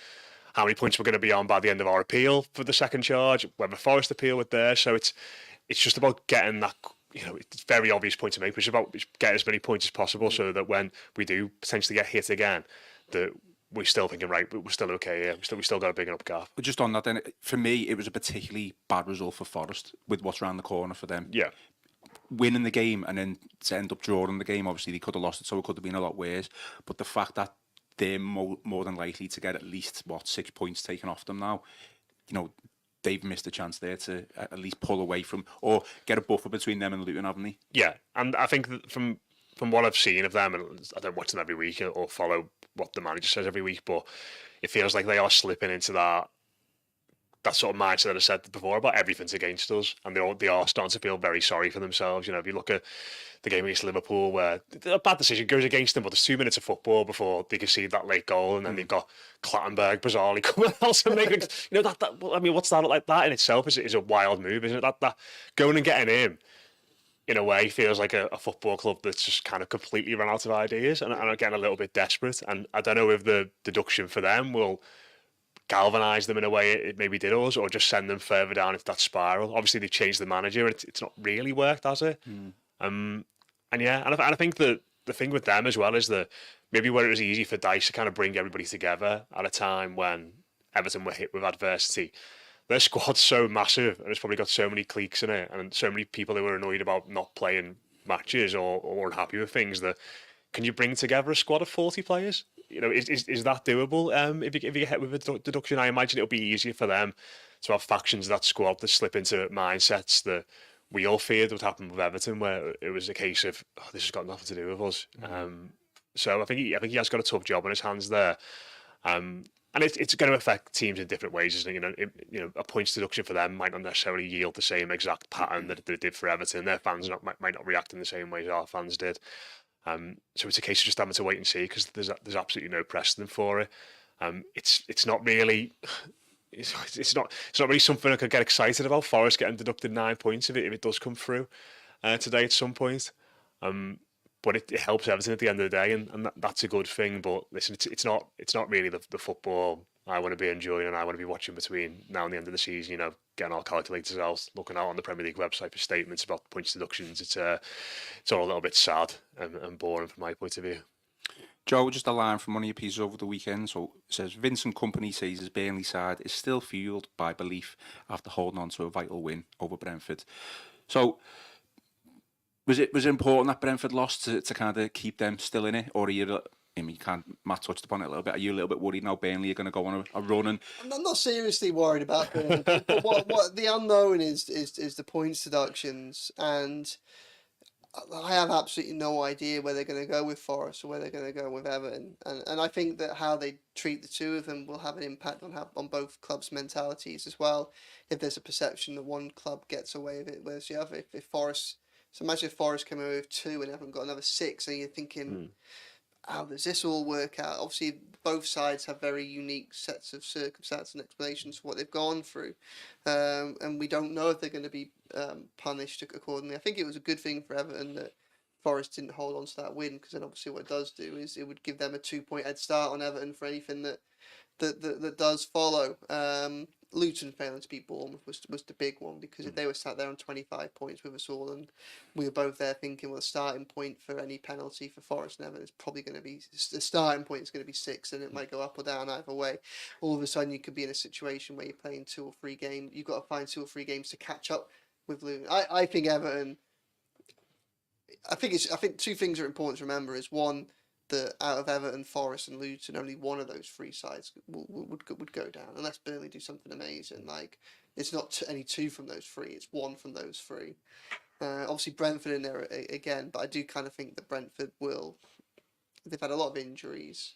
How many points we're going to be on by the end of our appeal for the second charge, whether Forest appeal with theirs. So it's just about getting that, it's a very obvious point to make, but it's about getting as many points as possible so that when we do potentially get hit again, that we're still thinking, right, but we're still okay here. We still got a big enough gap. But just on that then, for me, it was a particularly bad result for Forest with what's around the corner for them. Yeah. Winning the game and then to end up drawing the game, obviously they could have lost it, so it could have been a lot worse. But the fact that they're more than likely to get at least 6 points taken off them now, they've missed a chance there to at least pull away from or get a buffer between them and Luton, haven't they? Yeah, and I think that from what I've seen of them, and I don't watch them every week or follow what the manager says every week, but it feels like they are slipping into that sort of mindset that I said before about everything's against us, and they are starting to feel very sorry for themselves. If you look at the game against Liverpool, where a bad decision goes against them, but there's 2 minutes of football before they concede that late goal, and then they've got Clattenburg bizarrely coming out and making I mean, what's that like? That in itself is a wild move, isn't it? That going and getting him in a way feels like a football club that's just kind of completely run out of ideas and are getting a little bit desperate. And I don't know if the deduction for them will galvanise them in a way it maybe did us, or just send them further down into that spiral. Obviously, they've changed the manager, and it's not really worked, has it? And I think that the thing with them as well is that maybe where it was easy for Dyche to kind of bring everybody together at a time when Everton were hit with adversity, their squad's so massive and it's probably got so many cliques in it and so many people who were annoyed about not playing matches or unhappy with things, that can you bring together a squad of 40 players? Is that doable? If you get hit with a deduction, I imagine it'll be easier for them to have factions of that squad that slip into mindsets that we all feared would happen with Everton, where it was a case of, this has got nothing to do with us. So I think he has got a tough job on his hands there. And it's going to affect teams in different ways, isn't it? A points deduction for them might not necessarily yield the same exact pattern that it did for Everton. Their fans might not react in the same way as our fans did. So it's a case of just having to wait and see, because there's absolutely no precedent for it. It's not really. It's not really something I could get excited about. Forest getting deducted 9 points if it does come through today at some point. But it helps Everton at the end of the day, and that's a good thing. But listen, it's not really the football I want to be enjoying and I want to be watching between now and the end of the season. Getting our calculators out, looking out on the Premier League website for statements about points deductions. It's all a little bit sad and boring from my point of view. Joe, just a line from one of your pieces over the weekend. So it says, Vincent Kompany says his Burnley side is still fueled by belief after holding on to a vital win over Brentford. So was it important that Brentford lost to kind of keep them still in it? Or are you, Matt touched upon it a little bit, are you a little bit worried now Burnley are going to go on a run? And I'm not seriously worried about Burnley, but what the unknown is the points deductions, and I have absolutely no idea where they're going to go with Forest or where they're going to go with Everton, and I think that how they treat the two of them will have an impact on both clubs' mentalities as well. If there's a perception that one club gets away with it, whereas the other, if Forest, so imagine if Forest came away with 2 and Everton got another 6, and you're thinking, how does this all work out? Obviously, both sides have very unique sets of circumstances and explanations for what they've gone through, and we don't know if they're going to be punished accordingly. I think it was a good thing for Everton that Forest didn't hold on to that win, because then obviously what it does do is it would give them a 2-point head start on Everton for anything that does follow. Luton failing to beat Bournemouth was the big one, because if they were sat there on 25 points with us all, and we were both there thinking, well, the starting point for any penalty for Forest and Everton is probably going to be, the starting point is going to be 6, and it might go up or down either way. All of a sudden you could be in a situation where you're playing 2 or 3 games, you've got to find 2 or 3 games to catch up with Luton. I think Everton, I think 2 things are important to remember is, one, that out of Everton, Forest and Luton, only one of those 3 sides would go down, unless Burnley do something amazing. Like, it's not any 2 from those 3, it's 1 from those 3. Obviously Brentford in there again, but I do kind of think that Brentford they've had a lot of injuries.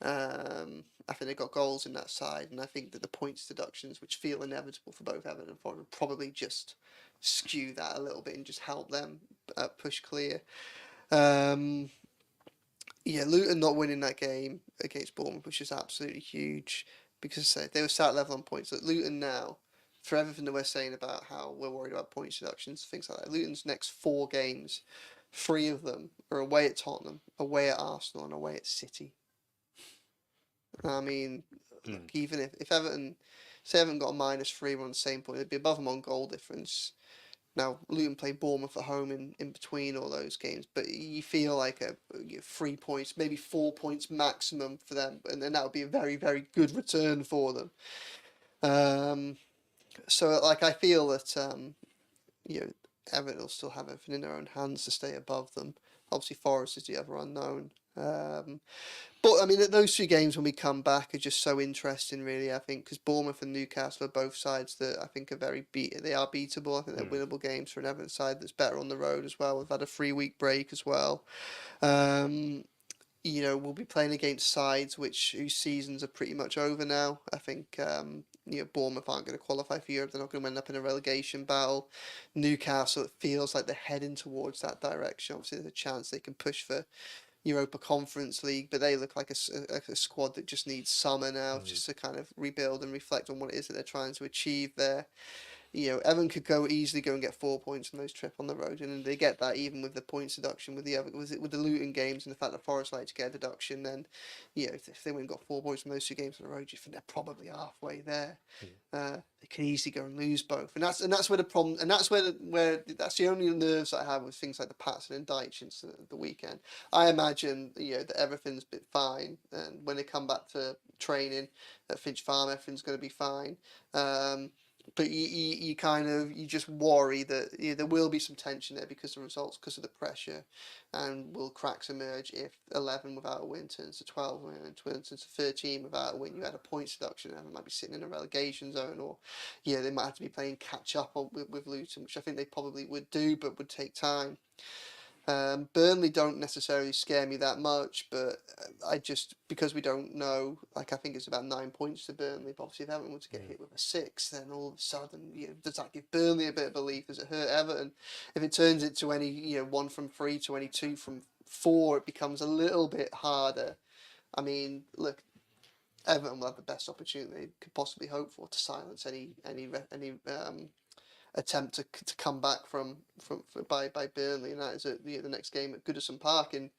I think they've got goals in that side, and I think that the points deductions, which feel inevitable for both Everton and Forest, will probably just skew that a little bit and just help them push clear. Yeah, Luton not winning that game against Bournemouth was just absolutely huge, because they were sat level on points. Like Luton now, for everything that we're saying about how we're worried about points deductions, things like that, Luton's next 4 games 3 of them are away at Tottenham, away at Arsenal, and away at City. I mean, look, even if Everton, say Everton got a -3, we're on the same point, they'd be above them on goal difference. Now, Luton play Bournemouth at home in between all those games, but you feel like 3 points, maybe 4 points maximum for them, and then that would be a very, very good return for them. So, like, I feel that, Everton will still have everything in their own hands to stay above them. Obviously, Forest is the other unknown. But I mean, those 2 games when we come back are just so interesting, really. I think because Bournemouth and Newcastle are both sides that I think are they are beatable. I think they're winnable games for an Everton side that's better on the road as well. We've had a 3-week break as well. We'll be playing against sides whose seasons are pretty much over now. I think Bournemouth aren't going to qualify for Europe. They're not going to end up in a relegation battle. Newcastle, it feels like they're heading towards that direction. Obviously, there's a chance they can push for Europa Conference League, but they look like a squad that just needs summer now, just to kind of rebuild and reflect on what it is that they're trying to achieve there. Everton could easily go and get 4 points on those trip on the road, and they get that even with the points deduction with the Luton games and the fact that Forest like to get a deduction. Then, if they went and got 4 points from those 2 games on the road, you think they're probably halfway there. They could easily go and lose both, and that's where the problem, and that's where that's the only nerves I have with things like the Patterson and Dyche incident at the weekend. I imagine that everything's been fine, and when they come back to training at Finch Farm, everything's going to be fine. But you just worry that there will be some tension there because of the results, because of the pressure, and will cracks emerge if 11 without a win turns to 12 and turns to 13 without a win. You had a points deduction and they might be sitting in a relegation zone, or they might have to be playing catch up with Luton, which I think they probably would do, but would take time. Burnley don't necessarily scare me that much, but because we don't know, I think it's about 9 points to Burnley, but obviously if Everton were to get hit with a 6, then all of a sudden, does that give Burnley a bit of belief? Does it hurt Everton? If it turns it to any, 1 from 3 to any 2 from 4, it becomes a little bit harder. I mean, look, Everton will have the best opportunity they could possibly hope for to silence any attempt to come back by Burnley, and that is at the next game at Goodison Park in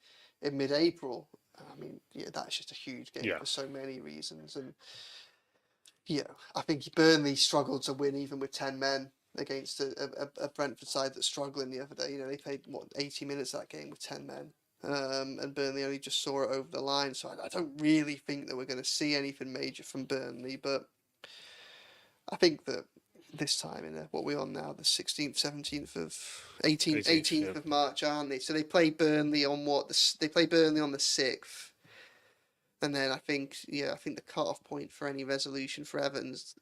mid-April. I mean, that's just a huge game for so many reasons, and I think Burnley struggled to win even with 10 men against a Brentford side that's struggling the other day. They played 80 minutes of that game with 10 men. And Burnley only just saw it over the line, so I don't really think that we're going to see anything major from Burnley, but I think that this time what we're on now, the 16th, 17th of 18th of March, aren't they? So they play Burnley on they play Burnley on the 6th, and then I think the cut-off point for any resolution for Everton's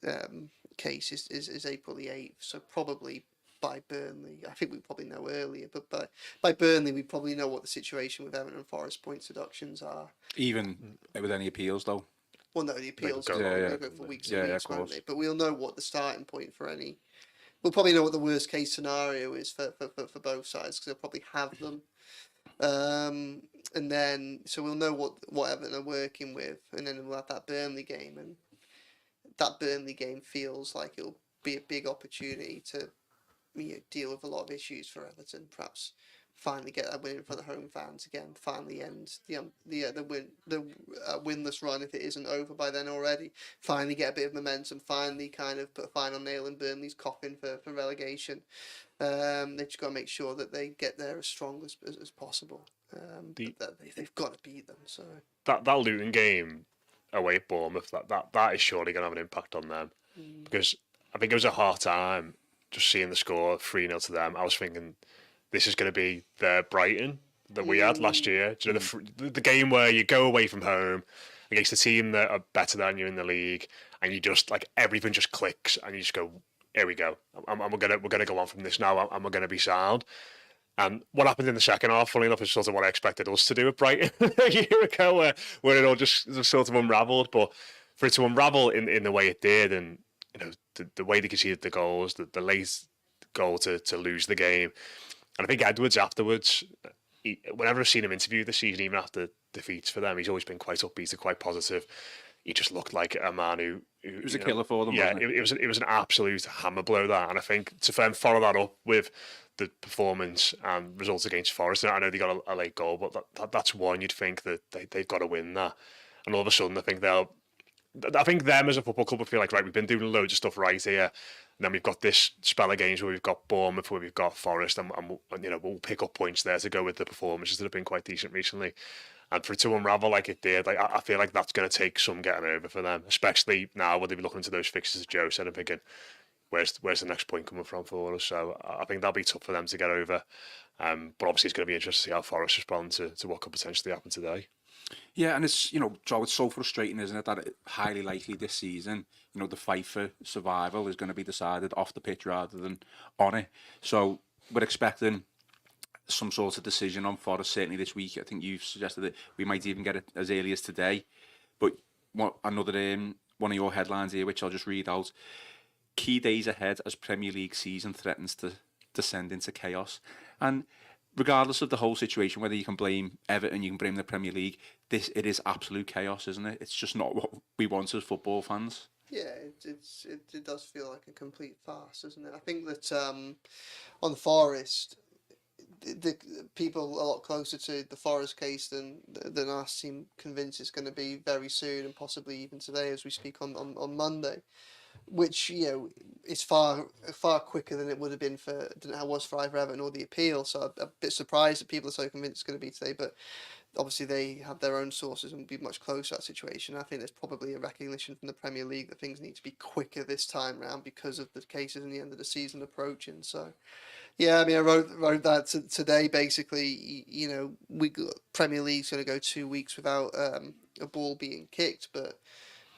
case is April the 8th. So probably by Burnley, I think we probably know earlier, but by Burnley we probably know what the situation with Everton and Forest points deductions are. Even with any appeals, though. Well, no, the appeals go for weeks and weeks, won't they? But we'll know what the starting point for any. We'll probably know what the worst case scenario is for both sides, because they'll probably have them. And then, so we'll know what Everton are working with, and then we'll have that Burnley game, and that Burnley game feels like it'll be a big opportunity to deal with a lot of issues for Everton. Perhaps finally get that win in front of home fans again. Finally end the winless run, if it isn't over by then already. Finally get a bit of momentum. Finally kind of put a final nail in Burnley's coffin for relegation. They've just got to make sure that they get there as strong as possible. They've got to beat them. So that Luton game away at Bournemouth, that is surely going to have an impact on them, because I think it was at half time, just seeing the score 3-0 to them, I was thinking, this is going to be the Brighton that we had last year. Do you know, the game where you go away from home against a team that are better than you in the league, and you just, like, everything just clicks, and you just go, here we go. And we're gonna go on from this now, and we're gonna be sound. And what happened in the second half, funny enough, is sort of what I expected us to do at Brighton a year ago, where it all just sort of unravelled. But for it to unravel in the way it did, and the way they conceded the goals, the late goal to lose the game. And I think Edwards afterwards, whenever I've seen him interview this season, even after defeats for them, he's always been quite upbeat and quite positive. He just looked like a man It was a killer for them, yeah, wasn't it? It was an absolute hammer blow, that. And I think to then follow that up with the performance and results against Forest, I know they got a late goal, but that's one you'd think that they've got to win that. And all of a sudden, I think them as a football club will feel like, right, we've been doing loads of stuff right here. And then we've got this spell of games where we've got Bournemouth, where we've got Forest, and we'll pick up points there to go with the performances that have been quite decent recently. And for it to unravel like it did, like I feel like that's going to take some getting over for them, especially now when they be looking into those fixtures, as Joe said, and thinking, where's the next point coming from for us? So I think that'll be tough for them to get over. But obviously, it's going to be interesting to see how Forest respond to what could potentially happen today. Yeah, and it's, Joe, it's so frustrating, isn't it, that it highly likely this season, the fight for survival is going to be decided off the pitch rather than on it. So we're expecting some sort of decision on Forest certainly this week. I think you've suggested that we might even get it as early as today. But another one of your headlines here, which I'll just read out: key days ahead as Premier League season threatens to descend into chaos. And regardless of the whole situation, whether you can blame Everton, you can blame the Premier League, it is absolute chaos, isn't it? It's just not what we want as football fans. Yeah, it does feel like a complete farce, doesn't it? I think that on the Forest, the people a lot closer to the Forest case than us seem convinced it's going to be very soon, and possibly even today as we speak on Monday, which is far quicker than it would have been than it was for either Everton or the appeal. So I'm a bit surprised that people are so convinced it's going to be today, but obviously they have their own sources and will be much closer to that situation. I think there's probably a recognition from the Premier League that things need to be quicker this time round because of the cases in the end of the season approaching. So yeah, I mean, I wrote that today. Basically, Premier League's going to go 2 weeks without a ball being kicked, but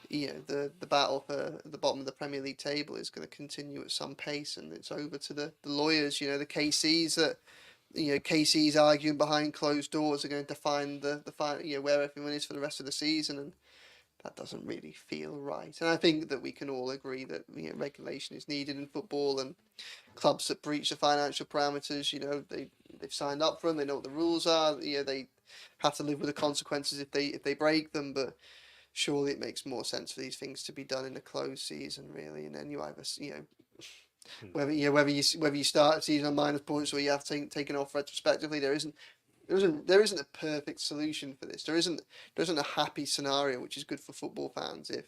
the battle for the bottom of the Premier League table is going to continue at some pace, and it's over to the lawyers. The KCs that KC's arguing behind closed doors are going to define the where everyone is for the rest of the season, and that doesn't really feel right. And I think that we can all agree that regulation is needed in football, and clubs that breach the financial parameters, they've signed up for them, they know what the rules are, they have to live with the consequences if they break them. But surely it makes more sense for these things to be done in a closed season, really, and then you either whether you start a season on minus points or you have taken off retrospectively, there isn't a perfect solution for this. There isn't a happy scenario which is good for football fans if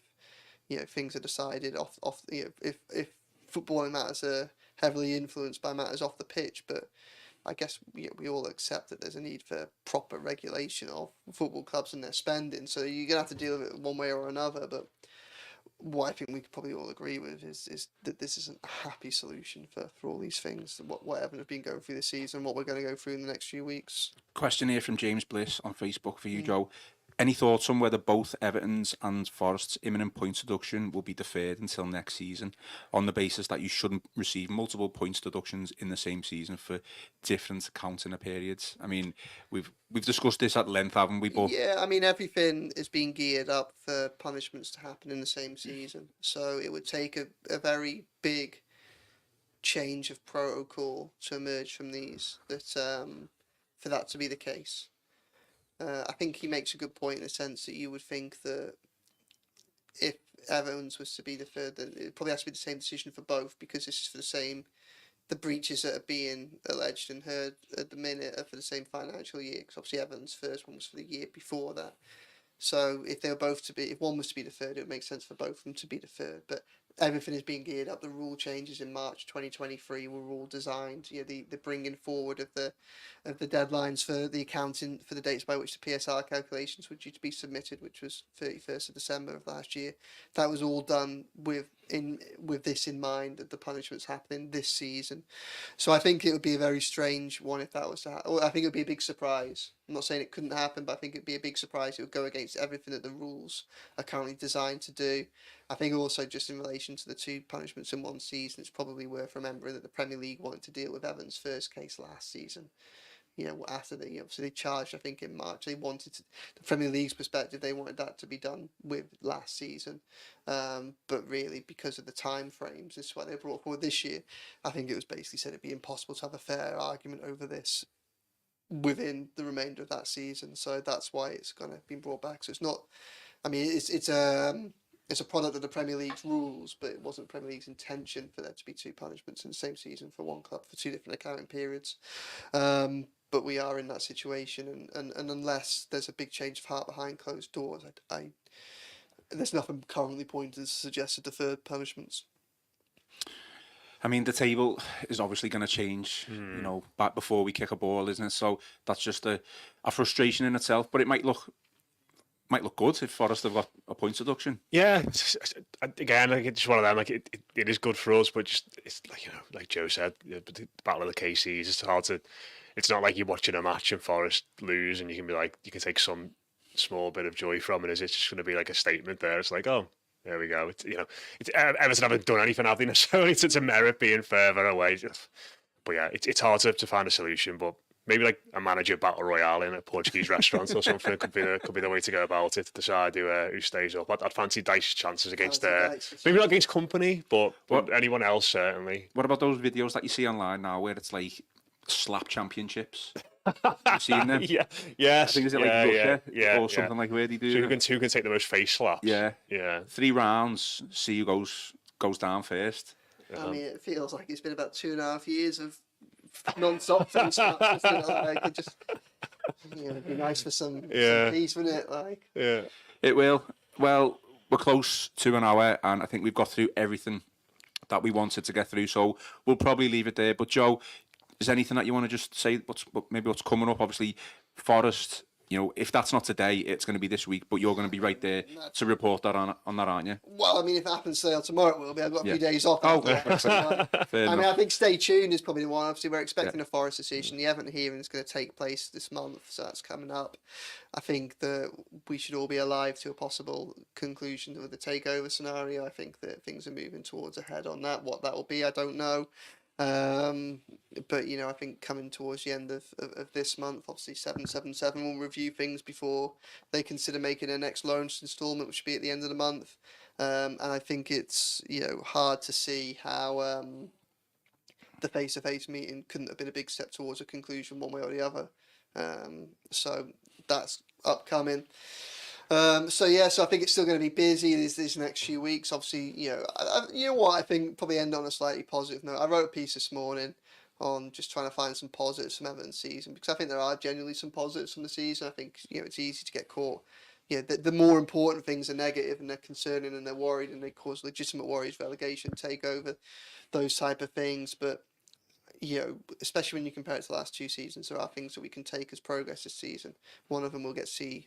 things are decided off if footballing matters are heavily influenced by matters off the pitch. But I guess we all accept that there's a need for proper regulation of football clubs and their spending. So you're gonna have to deal with it one way or another. But what I think we could probably all agree with is that this isn't a happy solution for all these things. What Everton have been going through this season, what we're going to go through in the next few weeks. Question here from James Bliss on Facebook for you, Joe. Any thoughts on whether both Everton's and Forest's imminent points deduction will be deferred until next season, on the basis that you shouldn't receive multiple points deductions in the same season for different counting periods? I mean, we've discussed this at length, haven't we? But yeah, I mean, everything is being geared up for punishments to happen in the same season, so it would take a very big change of protocol to emerge from these for that to be the case. I think he makes a good point in the sense that you would think that if Everton's was to be deferred, then it probably has to be the same decision for both, because this is for the breaches that are being alleged and heard at the minute are for the same financial year, because obviously Everton's first one was for the year before that. So if if one was to be deferred, it would make sense for both of them to be deferred. But everything is being geared up. The rule changes in March 2023 were all designed. The bringing forward of the deadlines for the accounting for the dates by which the PSR calculations were due to be submitted, which was 31st of December of last year. That was all done with this in mind, that the punishments happening this season. So I think it would be a very strange one if that was to happen. I think it would be a big surprise. I'm not saying it couldn't happen, but I think it'd be a big surprise. It would go against everything that the rules are currently designed to do. I think also just in relation to the two punishments in one season, it's probably worth remembering that the Premier League wanted to deal with Everton's first case last season. After obviously they charged, I think in March, they wanted to, the Premier League's perspective, they wanted that to be done with last season. But really, because of the time frames, this is why they brought forward this year. I think it was basically said it'd be impossible to have a fair argument over this within the remainder of that season. So that's why it's kind of been brought back. So it's not, I mean, it's it's a product of the Premier League's rules, but it wasn't Premier League's intention for there to be 2 punishments in the same season for one club for 2 different accounting periods. But we are in that situation, and unless there's a big change of heart behind closed doors, there's nothing currently pointed to suggest a deferred punishments. I mean, the table is obviously going to change, you know, back before we kick a ball, isn't it? So that's just a frustration in itself. But it might look good if Forest have got a points deduction. Yeah, again, like, it's one of them. Like it is good for us, but just it's like, you know, like Joe said, the battle of the KCs. It's hard to. It's not like you're watching a match and Forest lose, and you can be like, you can take some small bit of joy from it. Is it just going to be like a statement there? It's like, oh, there we go. It's, you know, Everton haven't done anything, have they, necessarily to merit being further away. But yeah, it's hard to find a solution. But maybe like a manager battle royale in a Portuguese restaurant or something could be the way to go about it, to decide who stays up. I'd fancy Dyche's chances against maybe not against Company, but anyone else certainly. What about those videos that you see online now where it's like slap championships? You've seen them? Yeah. I think it's like Russia or something like where they do. So who can take the most face slaps? Yeah. 3 rounds, see who goes down first. I mean, it feels like it's been about 2.5 years of non-stop face slaps. Like, it just, you know, it'd be nice for some peace, wouldn't it? Like, yeah, it will. Well, we're close to an hour, and I think we've got through everything that we wanted to get through. So we'll probably leave it there. But Joe, is there anything that you want to just say? What's coming up? Obviously, Forest. You know, if that's not today, it's going to be this week. But you're going to be right there to report that on that, aren't you? Well, I mean, if it happens today or tomorrow, it will be. I've got a few days off. Oh, I mean, I think stay tuned is probably the one. Obviously, we're expecting a Forest decision. The Everton hearing is going to take place this month, so that's coming up. I think that we should all be alive to a possible conclusion of the takeover scenario. I think that things are moving towards a head on that. What that will be, I don't know. But, you know, I think coming towards the end of this month, obviously 777 will review things before they consider making their next loan instalment, which will be at the end of the month. And I think it's, you know, hard to see how the face-to-face meeting couldn't have been a big step towards a conclusion one way or the other. So that's upcoming. So I think it's still going to be busy these next few weeks. Obviously, you know what, I think probably end on a slightly positive note. I wrote a piece this morning on just trying to find some positives from Everton's season, because I think there are genuinely some positives from the season. I think, you know, it's easy to get caught. You know, the more important things are negative and they're concerning and they're worried and they cause legitimate worries, relegation, takeover, those type of things. But, you know, especially when you compare it to the last 2 seasons, there are things that we can take as progress this season. One of them we'll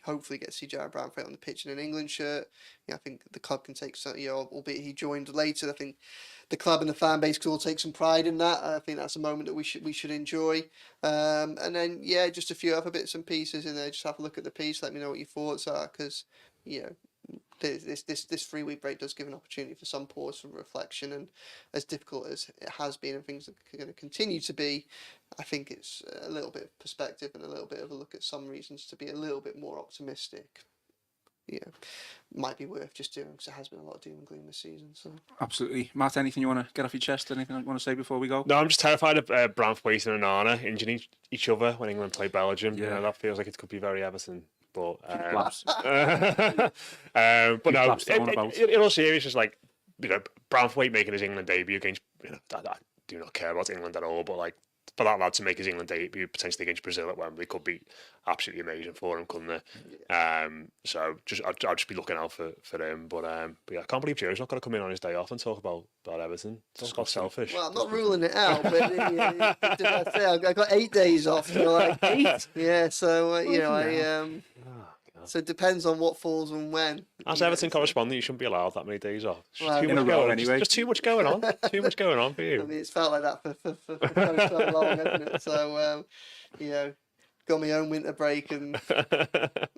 hopefully get to see Jared Brownfield on the pitch in an England shirt. You know, I think the club can take some, you know, albeit he joined later, I think the club and the fan base could all take some pride in that. I think that's a moment that we should enjoy. And then, just a few other bits and pieces in there. Just have a look at the piece, let me know what your thoughts are, because, you know, this 3-week break does give an opportunity for some pause for reflection, and as difficult as it has been and things are going to continue to be, I think it's a little bit of perspective and a little bit of a look at some reasons to be a little bit more optimistic. Yeah, might be worth just doing, because it has been a lot of doom and gloom this season. So absolutely, Matt. Anything you want to get off your chest? Anything you want to say before we go? No, I'm just terrified of Branthwaite and Onana injuring each other when England play Belgium. Yeah, you know, that feels like it could be very Everton. But but no, in all seriousness, like, you know, Branthwaite making his England debut against, you know, I do not care about England at all, but like, for that lad to make his England debut potentially against Brazil at Wembley could be absolutely amazing for him, couldn't it? So I'll just be looking out for him. But yeah, I can't believe Joe's not going to come in on his day off and talk about Everton. Talk about selfish. Well, I'm not ruling it out, but did I say I got 8 days off? So like 8? Yeah, so you know, so it depends on what falls and when. As Everton correspondent, you shouldn't be allowed that many days off. Just too much going on. Too much going on for you. I mean, it's felt like that for so long, hasn't it? So, you know, got my own winter break and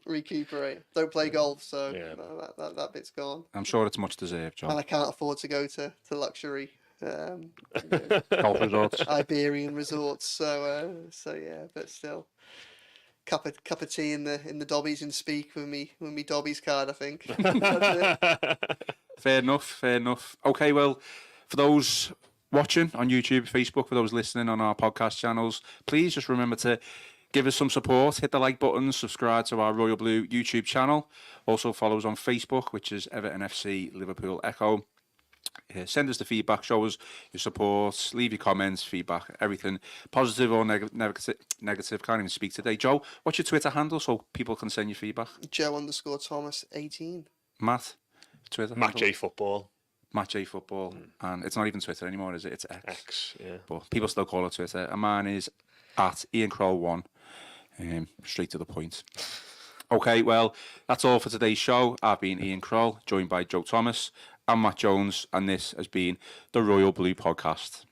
recuperate. Don't play golf, so that bit's gone. I'm sure it's much deserved, John. And I can't afford to go to luxury golf resorts, Iberian resorts. So yeah, but still. Cup of tea in the Dobbies and speak with me Dobbies card, I think. Fair enough. Okay, well, for those watching on YouTube, Facebook, for those listening on our podcast channels, please just remember to Give us some support. Hit the like button. Subscribe to our Royal Blue YouTube channel. Also follow us on Facebook, which is Everton FC Liverpool Echo. Send us the feedback. Show us your support. Leave your comments, feedback, everything positive or negative. Can't even speak today. Joe, what's your Twitter handle so people can send you feedback? Joe_Thomas18. Matt, Twitter Matt handle? J Football. Matt J Football, and it's not even Twitter anymore, is it? It's X. X, yeah. But people still call it Twitter. And mine is at Ian Croll 1. Straight to the point. Okay, well, that's all for today's show. I've been Ian Croll, joined by Joe Thomas and Matt Jones, and this has been the Royal Blue Podcast.